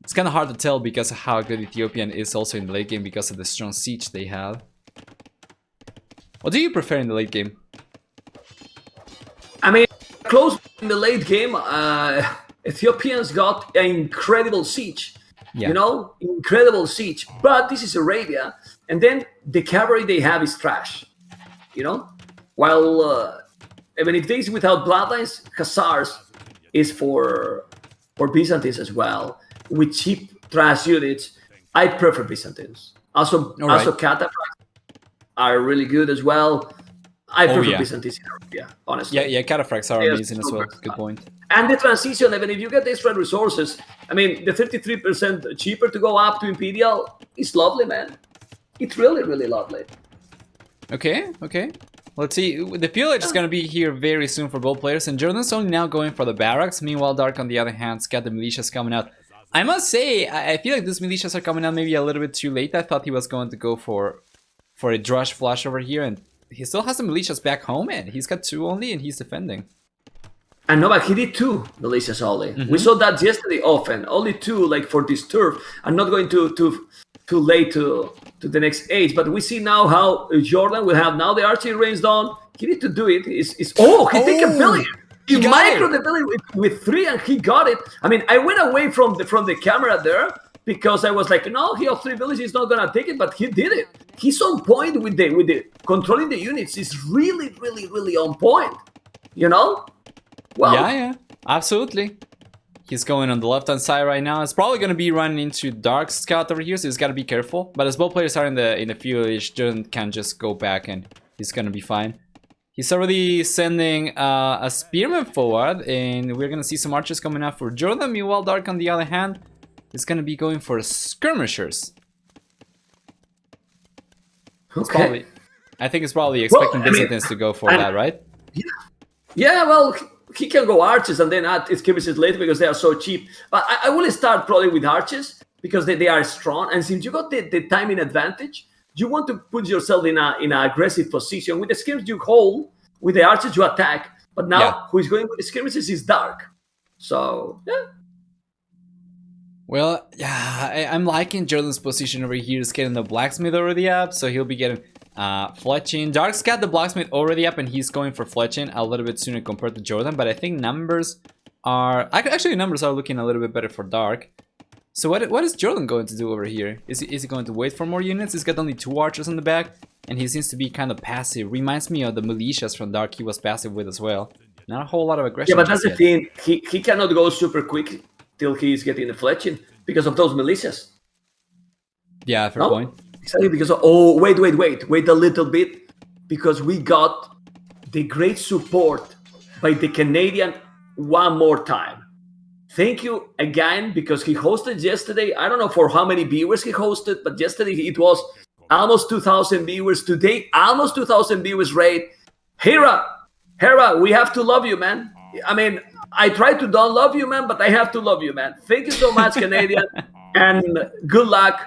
It's kind of hard to tell because of how good Ethiopian is also in the late game because of the strong siege they have. What do you prefer in the late game? I mean, close in the late game, Ethiopians got an incredible siege. Yeah. You know, incredible siege. But this is Arabia, and then the cavalry they have is trash. You know, while even if they is without bloodlines, Khazars is for Byzantines as well. With cheap trash units, I prefer Byzantines. Also cataphracts are really good as well. I prefer Byzantines in Arabia, honestly. Yeah, cataphracts are amazing as well. Good point. And the transition, even if you get extra resources, I mean, the 33% cheaper to go up to Imperial is lovely, man. It's really, really lovely. Okay. Let's see. The pillage is going to be here very soon for both players, and JorDan's only now going for the barracks. Meanwhile, Dark, on the other hand, has got the militias coming out. I must say, I feel like these militias are coming out maybe a little bit too late. I thought he was going to go for a Drush flush over here, and he still has the militias back home, and he's got 2 only, and he's defending. And Novak, he did 2 militias only. We saw that yesterday often. Only 2, like for this turf. I'm not going too late to the next age, but we see now how JorDan will have now the archery range done. He need to do it. He take a village. He micro the village with 3 and he got it. I mean, I went away from the camera there because I was like, no, he has 3 villages, he's not gonna take it, but he did it. He's on point with the controlling the units. He's really, really, really on point. You know? Well, yeah, absolutely. He's going on the left-hand side right now. It's probably going to be running into Dark Scout over here, so he's got to be careful. But as both players are in the field, JorDan can just go back and he's going to be fine. He's already sending a Spearman forward, and we're going to see some archers coming up for JorDan. Meanwhile, Dark, on the other hand, is going to be going for skirmishers. Okay. I think it's probably expecting Byzantines to go for that, right? Yeah, well, he can go archers and then add skirmishes later because they are so cheap. But I will start probably with archers because they are strong. And since you got the timing advantage, you want to put yourself in an aggressive position. With the skirmishes, you hold. With the archers, you attack. But now, who is going with the skirmishes is Dark. So, yeah. Well, yeah, I'm liking JorDan's position over here. He's getting the blacksmith already up, so he'll be getting fletching. Dark's got the blacksmith already up, and he's going for fletching a little bit sooner compared to JorDan. But I think numbers are looking a little bit better for Dark. So what is JorDan going to do over here? Is he going to wait for more units? He's got only 2 archers on the back, and he seems to be kind of passive. Reminds me of the militias from Dark. He was passive with as well. Not a whole lot of aggression. Yeah, but that's the thing. He cannot go super quick till he's getting the fletching because of those militias. Yeah, fair point. Exactly, because wait a little bit, because we got the great support by the Canadian one more time. Thank you again, because he hosted yesterday. I don't know for how many viewers he hosted, but yesterday it was almost 2,000 viewers. Today, almost 2,000 viewers rate. Hera, we have to love you, man. I mean, I try to don't love you, man, but I have to love you, man. Thank you so much, Canadian, and good luck.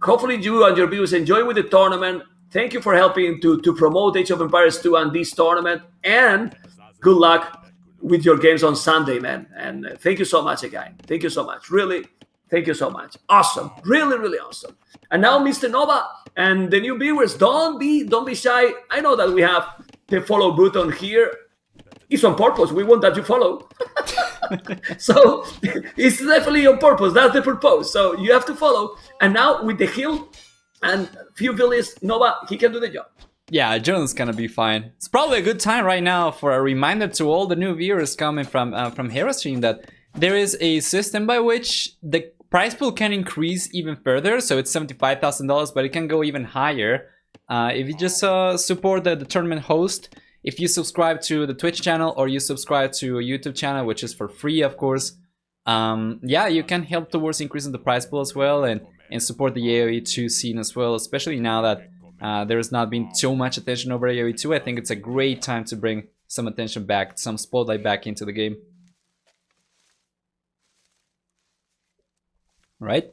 Hopefully you and your viewers enjoy with the tournament. Thank you for helping to promote Age of Empires 2 and this tournament. And good luck with your games on Sunday, man. And thank you so much again. Thank you so much. Really, thank you so much. Awesome. Really, really awesome. And now, Mr. Nova and the new viewers, don't be shy. I know that we have the follow button here. It's on purpose. We want that you follow. So it's definitely on purpose. That's the purpose. So you have to follow. And now with the heal and few villages, Nova, he can do the job. Yeah, JorDan's gonna be fine. It's probably a good time right now for a reminder to all the new viewers coming from Hera's stream that there is a system by which the prize pool can increase even further. So it's $75,000, but it can go even higher if you just support the tournament host. If you subscribe to the Twitch channel or you subscribe to a YouTube channel, which is for free, of course, yeah, you can help towards increasing the prize pool as well and support the AoE 2 scene as well, especially now that there has not been so much attention over AoE 2. I think it's a great time to bring some attention back, some spotlight back into the game. Right?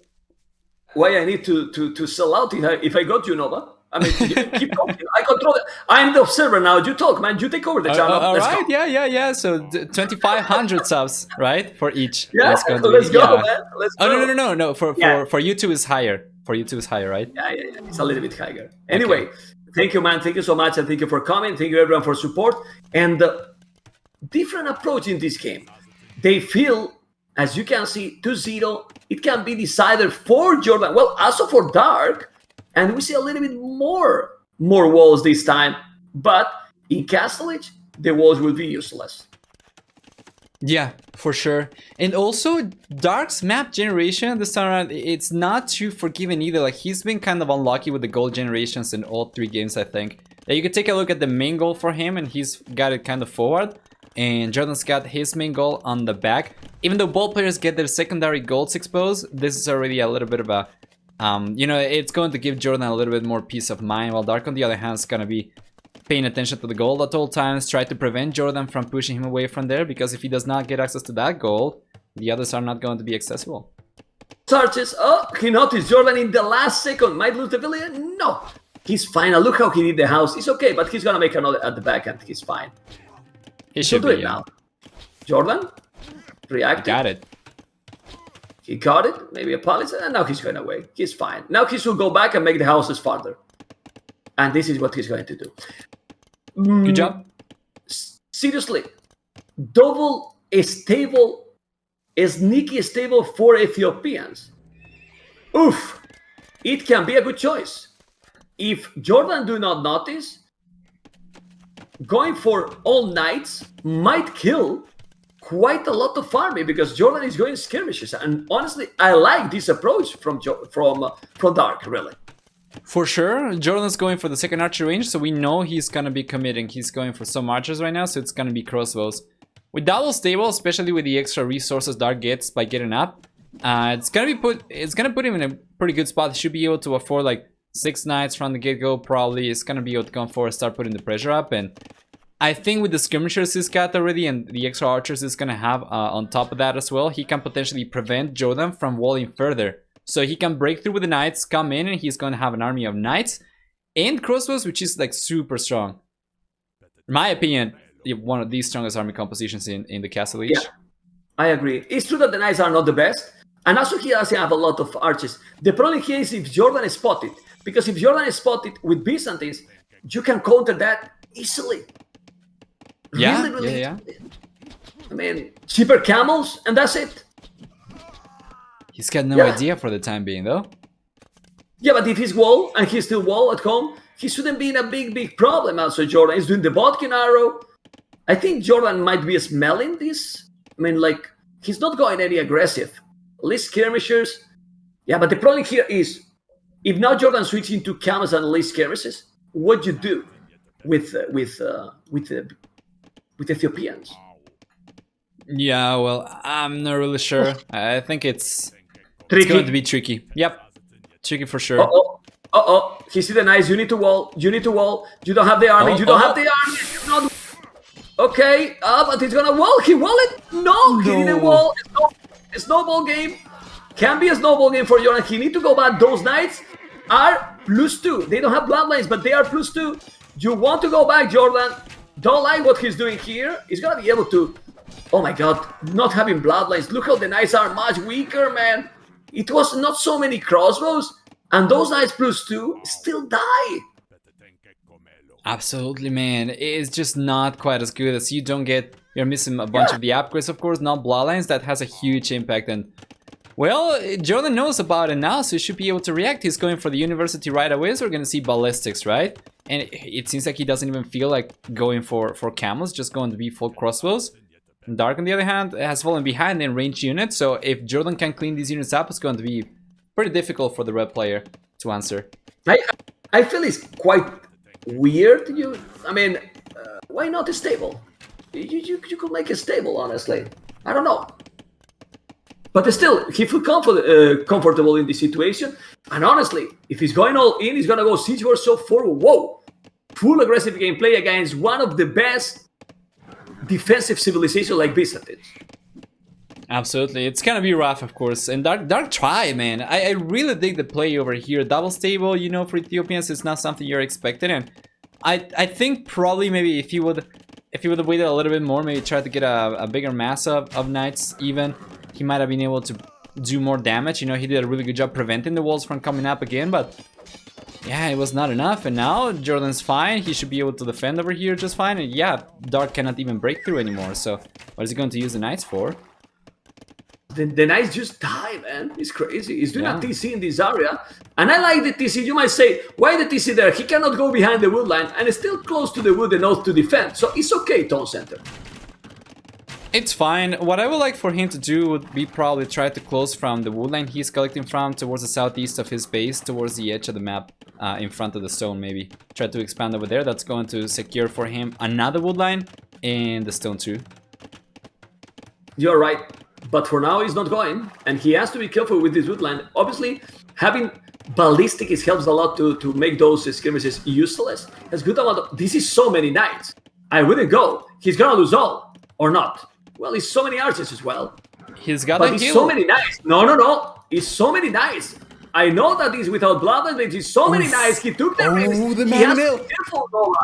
Why I need to sell out if I got you, Nova? I mean, keep talking. I control it. I'm the observer now. You talk, man. You take over the channel. All right, yeah. So 2,500 subs, right, for each. Yeah, let's go, man. Let's go. Oh no. For YouTube is higher. For YouTube is higher, right? Yeah. It's a little bit higher. Anyway, Thank you, man. Thank you so much, and thank you for coming. Thank you, everyone, for support. And the different approach in this game. They feel, as you can see, 2-0. It can be decided for JorDan. Well, also for Dark. And we see a little bit more walls this time. But in Castlage, the walls will be useless. Yeah, for sure. And also, Dark's map generation this time around, it's not too forgiving either. Like, he's been kind of unlucky with the goal generations in all 3 games, I think. You could take a look at the main goal for him, and he's got it kind of forward. And JorDan's got his main goal on the back. Even though both players get their secondary goals exposed, this is already a little bit of a... you know, it's going to give JorDan a little bit more peace of mind, while Dark, on the other hand, is going to be paying attention to the goal at all times, try to prevent JorDan from pushing him away from there, because if he does not get access to that goal, the others are not going to be accessible. Searches. Oh, he noticed JorDan in the last second. Might lose the villain? No. He's fine. Look how he did the house. It's okay, but he's going to make another at the back, and he's fine. He should do be, it now. JorDan reacted. Got it. He got it, maybe a palace, and now he's going away. He's fine. Now he should go back and make the houses farther. And this is what he's going to do. Good job. Seriously, double stable, sneaky stable for Ethiopians. Oof, it can be a good choice. If JorDan do not notice, going for all knights might kill quite a lot of farming because JorDan is going skirmishes. And honestly, I like this approach from Dark, really. For sure, JorDan's going for the second archer range, so we know he's gonna be committing. He's going for some archers right now, so it's gonna be crossbows. With double stable, especially with the extra resources Dark gets by getting up, it's gonna put him in a pretty good spot. He should be able to afford like 6 knights from the get-go. Probably it's gonna be able to come forward, start putting the pressure up, and I think with the skirmishers he's got already and the extra archers he's gonna have on top of that as well, he can potentially prevent JorDan from walling further. So he can break through with the knights, come in, and he's going to have an army of knights and crossbows, which is like super strong. In my opinion, one of the strongest army compositions in the Castle Age. Yeah, I agree. It's true that the knights are not the best, and also he doesn't have a lot of archers. The problem here is if JorDan is spotted, because if JorDan is spotted with Byzantines, you can counter that easily. Yeah, really, yeah. I mean, cheaper camels, and that's it. He's got no idea for the time being, though. Yeah, but if he's wall and he's still wall at home, he shouldn't be in a big problem. Also, JorDan is doing the Bodkin arrow. I think JorDan might be smelling this. I mean, like, he's not going any aggressive. Least skirmishers. Yeah, but the problem here is, if now JorDan switching to camels and least skirmishes, what you do with Ethiopians? Yeah, well, I'm not really sure. I think it's going to be tricky. Yep, tricky for sure. He see the knights. You need to wall. You don't have the army. You don't have the army. Okay, but he's gonna wall. He wall it. No, he didn't wall. A snowball game. Can be a snowball game for JorDan. He need to go back. Those knights are +2. They don't have bloodlines, but they are +2. You want to go back, JorDan. Don't like what he's doing here. He's gonna be able to. Oh my god, not having bloodlines. Look how the knights are much weaker, man. It was not so many crossbows, and those knights +2 still die. Absolutely, man. It's just not quite as good as you're missing a bunch of the upgrades, of course, not bloodlines. That has a huge impact, and well, JorDan knows about it now, so he should be able to react. He's going for the university right away, so we're gonna see ballistics, right? And it seems like he doesn't even feel like going for camels, just going to be full crossbows. Dark, on the other hand, has fallen behind in ranged units, so if JorDan can clean these units up, it's going to be pretty difficult for the red player to answer. I feel it's quite weird. I mean, why not a stable? You could make a stable, honestly. I don't know. But still, he feels comfortable in this situation. And honestly, if he's going all in, he's going to go siege warsaw forward. Whoa! Full aggressive gameplay against one of the best defensive civilization like Byzantines. Absolutely, it's gonna be rough, of course. And Dark try, man. I really dig the play over here. Double stable, for Ethiopians, it's not something you're expecting. And I think probably maybe if he would have waited a little bit more, maybe try to get a bigger mass of knights, even he might have been able to do more damage. He did a really good job preventing the walls from coming up again, but yeah, it was not enough. And now JorDan's fine. He should be able to defend over here just fine. And yeah, Dark cannot even break through anymore. So what is he going to use the knights for? The knights just die, man. It's crazy. He's doing a TC in this area. And I like the TC. You might say, why the TC there? He cannot go behind the wood line and is still close to the wood enough to defend. So it's okay, Tone Center. It's fine. What I would like for him to do would be probably try to close from the wood line he's collecting from towards the southeast of his base, towards the edge of the map, in front of the stone maybe. Try to expand over there. That's going to secure for him another wood line and the stone too. You're right. But for now, he's not going. And he has to be careful with this wood line. Obviously, having ballistic helps a lot to make those skirmishes useless. That's good amount of... This is so many knights. I wouldn't go. He's gonna lose all. Or not. Well, it's so many archers as well. He's got but it's so many knights. No. It's so many knights. I know that he's without bloodlines, but he's so many knights. He took the risk. The he has to Mangonel. be careful, Noah.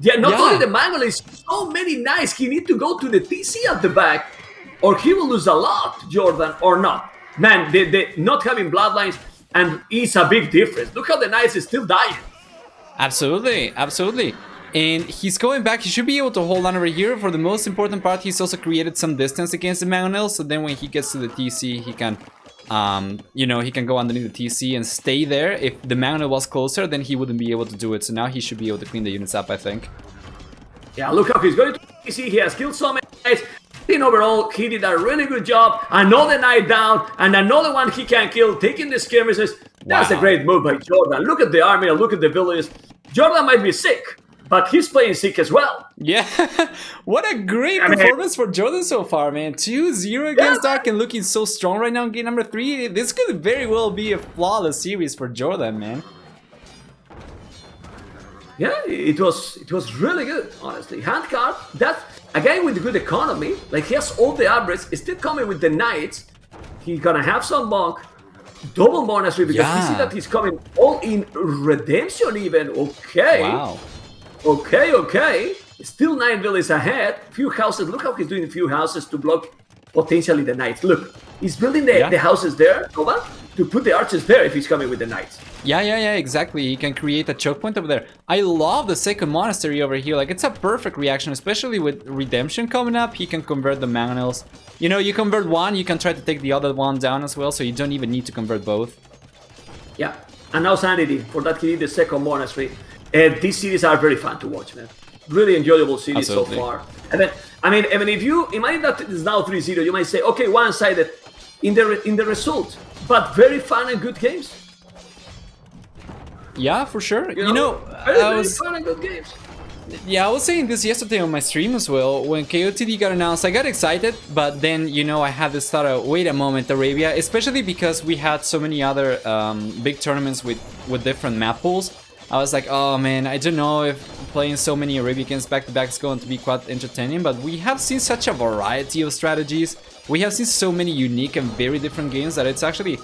Yeah, not only the Mangonel, is so many knights. He need to go to the TC at the back, or he will lose a lot, JorDan, or not. Man, they not having bloodlines, and it's a big difference. Look how the knights is still dying. Absolutely, absolutely. And he's going back. He should be able to hold on over here. For the most important part, he's also created some distance against the Mangonel. So then when he gets to the TC, he can, you know, he can go underneath the TC and stay there. If the Mangonel was closer, then he wouldn't be able to do it. So now he should be able to clean the units up, I think. Yeah, look how he's going to TC. He has killed so many knights. In overall, he did a really good job. Another knight down, and another one he can kill, taking the skirmishes. That's a great move by JorDan. Look at the army, look at the villages. JorDan might be sick, but he's playing sick as well. Yeah, what a great performance for JorDan so far, man. 2-0 against Dark and looking so strong right now in game number 3. This could very well be a flawless series for JorDan, man. Yeah, it was really good, honestly. Handcard, that's a guy with good economy. Like, he has all the upgrades. He's still coming with the knights. He's gonna have some monk. Double monastery, because we see that he's coming all in redemption even. Okay. Wow. Okay. Still 9 villages ahead. Few houses. Look how he's doing a few houses to block potentially the knights. Look, he's building the houses there, Nova, to put the archers there if he's coming with the knights. Yeah, exactly. He can create a choke point over there. I love the second monastery over here. Like, it's a perfect reaction, especially with redemption coming up. He can convert the Mangonels. You know, you convert one, you can try to take the other one down as well, so you don't even need to convert both. Yeah, and now Sanity, for that he did the second monastery. These series are very fun to watch, man. Really enjoyable series so far. And then, I mean, if you imagine that it's now 3-0, you might say, okay, one-sided in the result, but very fun and good games. Yeah, for sure. You know, very fun and good games. Yeah, I was saying this yesterday on my stream as well. When KOTD got announced, I got excited, but then, you know, I had this thought of, wait a moment, Arabia, especially because we had so many other big tournaments with different map pools. I was like, oh man, I don't know if playing so many Arabia games back-to-back is going to be quite entertaining, but we have seen such a variety of strategies. We have seen so many unique and very different games that it's actually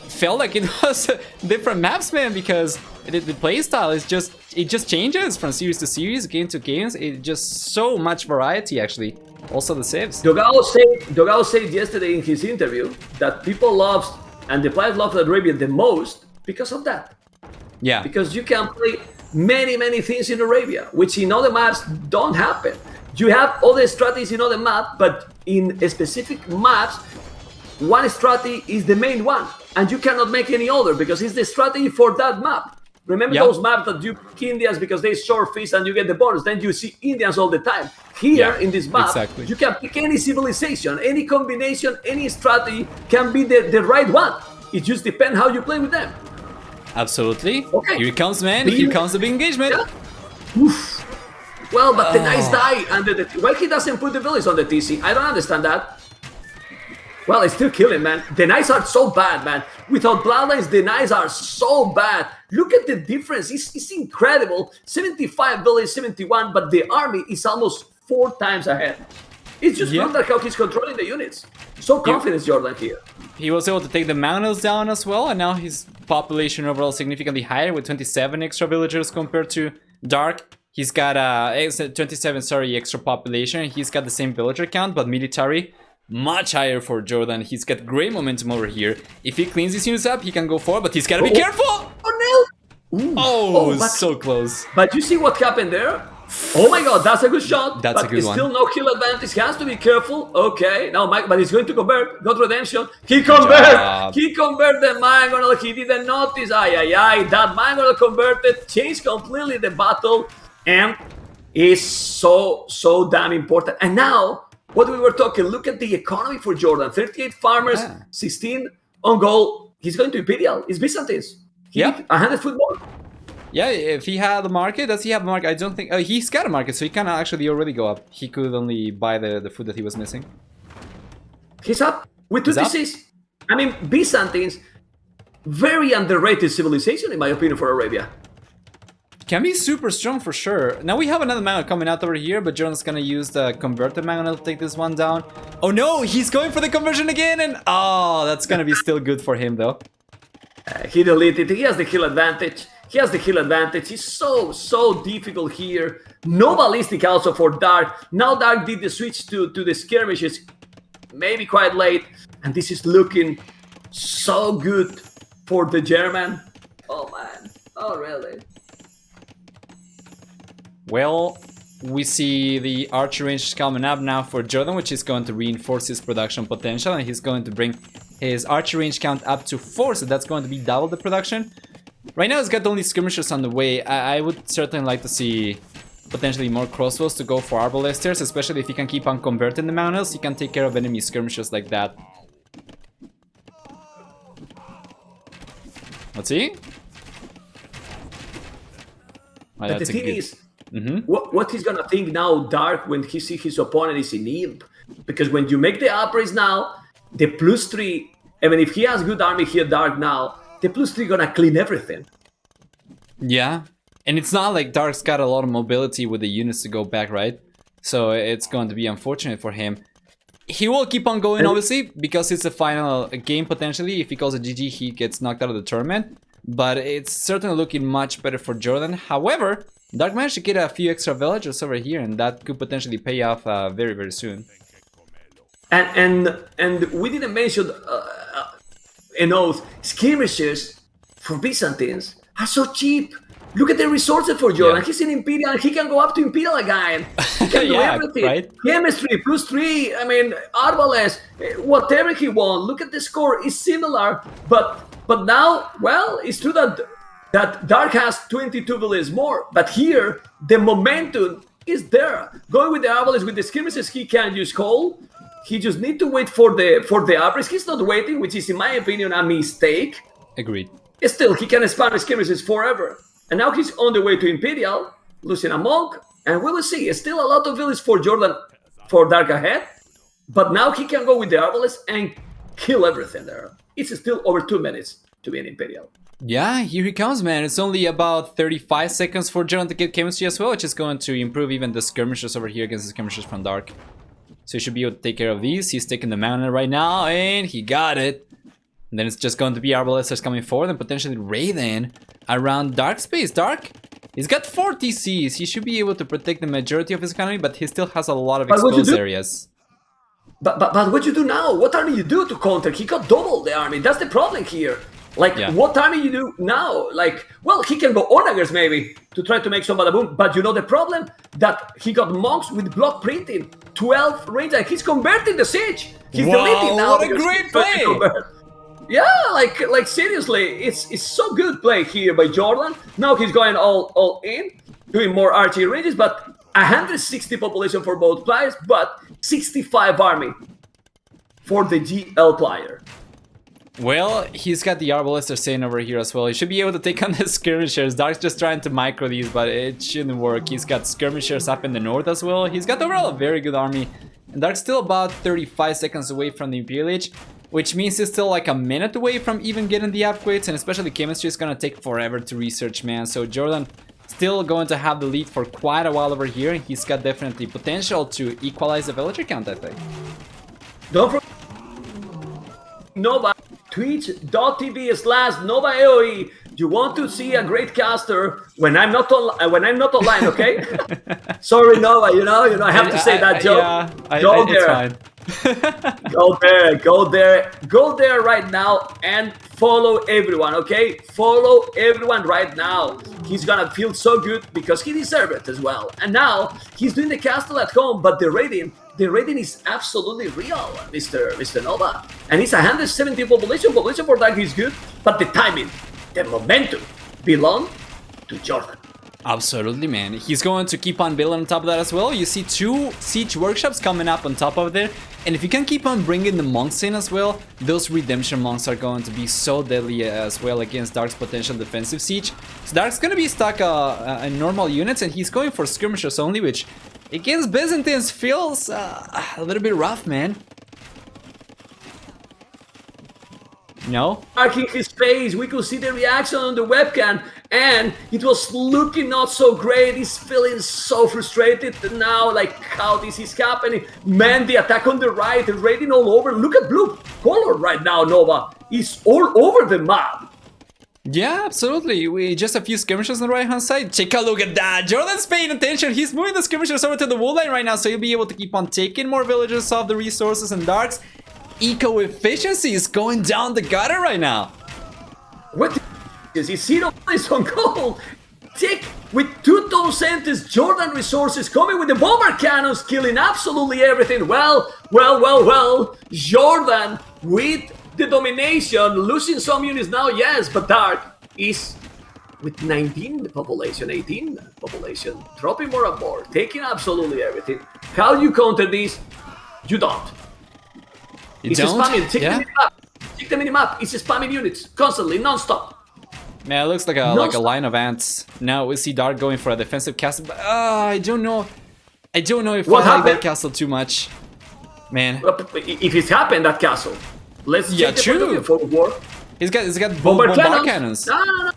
felt like it was different maps, man, because the playstyle is just changes from series to series, game to games. It's just so much variety, actually. Also the saves. Dogao said yesterday in his interview that people love and the players love Arabia the most because of that. Yeah. Because you can play many things in Arabia, which in other maps don't happen. You have other strategies in other maps, but in specific maps, one strategy is the main one, and you cannot make any other because it's the strategy for that map. Remember those maps that you pick Indians because they short feast and you get the bonus, then you see Indians all the time. Here in this map, you can pick any civilization, any combination, any strategy can be the right one. It just depends how you play with them. Absolutely. Okay. Here it comes, man. Here comes the big engagement. Yeah. Oof. Well, but the knights die, and why he doesn't put the villages on the TC? I don't understand that. Well, it's still killing, man. The knights are so bad, man. Without bloodlines, the knights are so bad. Look at the difference. It's incredible. 75 villages, 71, but the army is almost 4 times ahead. It's just wonder how he's controlling the units. So confident, JorDan here. He was able to take the Mangonels down as well, and now his population overall significantly higher with 27 extra villagers compared to Dark. He's got 27, extra population. He's got the same villager count, but military much higher for JorDan. He's got great momentum over here. If he cleans his units up, he can go forward, but he's gotta be careful! Oh no! So close. But you see what happened there? Oh my god, that's a good shot. That's a good one. Still no kill advantage. He has to be careful. Okay, now Mike, but he's going to convert. Got redemption. He convert. He convert the Mangonel. He didn't notice. That Mangonel converted, changed completely the battle, and is so damn important. And now, what we were talking, look at the economy for JorDan. 38 farmers, 16 on goal. He's going to Imperial. It's Byzantines. He 100 football. Yeah, if he had a market, does he have a market? I don't think... he's got a market, so he can actually already go up. He could only buy the food that he was missing. He's up with 26. I mean, Byzantines, very underrated civilization, in my opinion, for Arabia. Can be super strong for sure. Now we have another Mangonel coming out over here, but JorDan's gonna use the converted Mangonel to take this one down. Oh no, he's going for the conversion again, and oh, that's gonna be still good for him though. He deleted. He has the kill advantage. It's so difficult here. No ballistic also for Dark. Now Dark did the switch to the skirmishes, maybe quite late, and this is looking so good for the German. Oh man, oh really? Well, we see the archer range coming up now for JorDan, which is going to reinforce his production potential, and he's going to bring his archer range count up to 4, so that's going to be double the production. Right now, he's got only skirmishers on the way. I would certainly like to see potentially more crossbows to go for arbalesters, especially if he can keep on converting the mountains. He can take care of enemy skirmishers like that. Let's see. Oh, But the thing is, what he's gonna think now, Dark, when he see his opponent is in imp, because when you make the upgrades now, the +3. I mean, if he has good army here, Dark now, the +3 gonna clean everything. Yeah, and it's not like Dark's got a lot of mobility with the units to go back, right? So it's going to be unfortunate for him. He will keep on going, obviously, because it's the final game potentially. If he calls a GG, he gets knocked out of the tournament. But it's certainly looking much better for JorDan. However, Dark managed to get a few extra villagers over here, and that could potentially pay off very, very soon. And we didn't mention an oath. Skirmishes for Byzantines are so cheap. Look at the resources for JorDan. Yeah. He's in Imperial. He can go up to Imperial again. He can do everything. Right? Chemistry +3. I mean, Arbalest, whatever he wants. Look at the score. It's similar, but now, well, it's true that Dark has 22 villages more. But here, the momentum is there. Going with the Arbalest, with the skirmishes, he can use coal. He just need to wait for the upgrades. He's not waiting, which is, in my opinion, a mistake. Agreed. Still, he can spam skirmishes forever. And now he's on the way to Imperial, losing a monk, and we will see. Still a lot of villages for JorDan, for Dark ahead, but now he can go with the Arbalest and kill everything there. It's still over 2 minutes to be in Imperial. Yeah, here he comes, man. It's only about 35 seconds for JorDan to get chemistry as well, which is going to improve even the skirmishers over here against the skirmishers from Dark. So he should be able to take care of these. He's taking the mountain right now, and he got it. And then it's just going to be Arbalesters coming forward and potentially Raiden around Dark space. Dark, he's got 4 TCs. He should be able to protect the majority of his economy, but he still has a lot of exposed areas. But what you do now? What army you do to counter? He got double the army. That's the problem here. Like, what army you do now? Like, well, he can go Onagers maybe to try to make some bada boom. But you know the problem? That he got monks with block printing, 12 range, and he's converting the siege. He's deleting now. What a great play! Yeah, like seriously, it's so good play here by JorDan. Now he's going all in, doing more archery ranges, but 160 population for both players, but 65 army for the GL player. Well, he's got the Arbalester staying over here as well. He should be able to take on the skirmishers. Dark's just trying to micro these, but it shouldn't work. He's got skirmishers up in the north as well. He's got overall a very good army. And Dark's still about 35 seconds away from the Imperial Age, which means he's still like a minute away from even getting the upgrades, and especially chemistry is gonna take forever to research, man. So JorDan still going to have the lead for quite a while over here, and he's got definitely potential to equalize the villager count, I think. Don't forget Nova, twitch.tv/Nova AOE. You want to see a great caster when I'm not online, okay? Sorry, Nova, you know, I have to say that joke. Yeah, go it's there. Fine. Go there right now and follow everyone, okay? Follow everyone right now. He's gonna feel so good because he deserves it as well. And now he's doing the castle at home, but the rating is absolutely real, Mr. Nova. And it's 170 population for Dark is good, but the timing, the momentum belong to JorDan. Absolutely, man. He's going to keep on building on top of that as well. You see 2 siege workshops coming up on top of there. And if you can keep on bringing the monks in as well, those redemption monks are going to be so deadly as well against Dark's potential defensive siege. So Dark's going to be stuck in normal units, and he's going for skirmishers only, which against Byzantines feels a little bit rough, man. No? Marking his face, we could see the reaction on the webcam, and it was looking not so great. He's feeling so frustrated now, like how this is happening. Man, the attack on the right, the raiding all over. Look at blue color right now, Nova. He's all over the map. Yeah, absolutely. We just a few skirmishers on the right hand side. Take a look at that. JorDan's paying attention. He's moving the skirmishers over to the wood line right now, so he'll be able to keep on taking more villagers off the resources and Dark's eco efficiency is going down the gutter right now. What is he? Zero is on goal. Tick with 2,000 JorDan resources coming with the bomber cannons, killing absolutely everything. Well. JorDan with the domination, losing some units now, yes, but Dark is with 19 population, 18 population, dropping more and more, taking absolutely everything. How you counter this? You don't. You It's don't? spamming. Check Yeah? the minimap. Check the minimap. It's spamming units constantly, non-stop. Man, it looks like a line of ants. Now we see Dark going for a defensive castle, but I don't know. I don't know if What I like happened? that castle too much. Man. If it's happened, that castle. Let's Yeah, check the true. point of view for war. He's got both Bomber bombard cannons. cannons. No.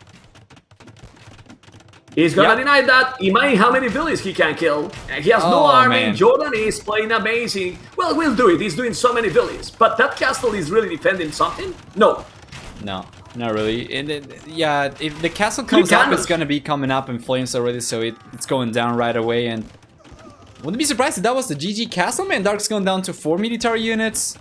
He's gonna Yeah. deny that. Imagine how many villains he can kill. And he has no Oh, army. man. JorDan is playing amazing. Well, we'll do it. He's doing so many villains. But that castle is really defending something? No. No, not really. And yeah, if the castle comes up, cannons. it's gonna be coming up in flames already, so it's going down right away. And wouldn't be surprised if that was the GG castle, man. Dark's going down to 4 military units.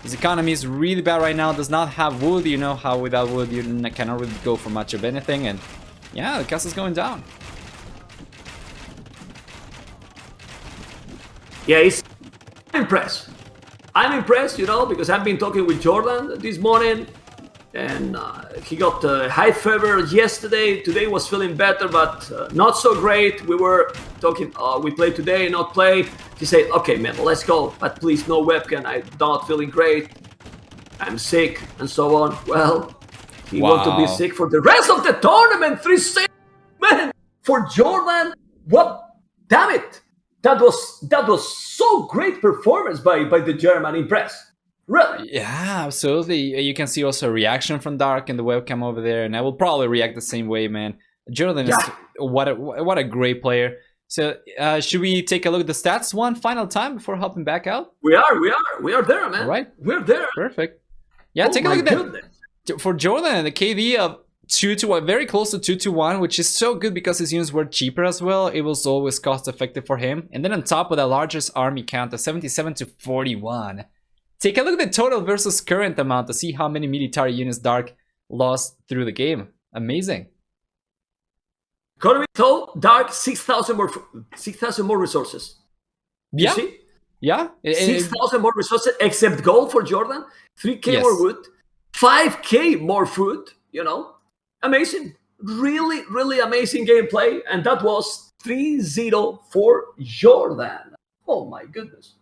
His economy is really bad right now. Does not have wood. You know how without wood you cannot really go for much of anything. And yeah, the castle's going down. Yeah, I'm impressed. I'm impressed, you know, because I've been talking with JorDan this morning. And he got high fever yesterday. Today was feeling better, but not so great. We were talking, we play today, not play. He said, okay, man, let's go. But please, no webcam. I'm not feeling great. I'm sick, and so on. Well, he want to be sick for the rest of the tournament. 3 saves, man, for JorDan. What? Damn it. That was so great performance by the German. Impressed. Really? Yeah, absolutely. You can see also a reaction from Dark in the webcam over there, and I will probably react the same way, man. JorDan is what a great player. So should we take a look at the stats one final time before helping back out? We are there, man. All right, we're there. perfect. Yeah, take a look at Goodness. that. For JorDan, the KD of 2-1, very close to 2-1, which is so good because his units were cheaper as well. It was always cost effective for him. And then on top of the largest army count of 77 to 41. Take a look at the total versus current amount to see how many military units Dark lost through the game. Amazing. Economy total, Dark 6,000 more resources. Yeah. You see? Yeah. 6,000 more resources except gold for JorDan. 3K more wood. 5K more food. You know, amazing. Really, really amazing gameplay. And that was 3-0 for JorDan. Oh my goodness.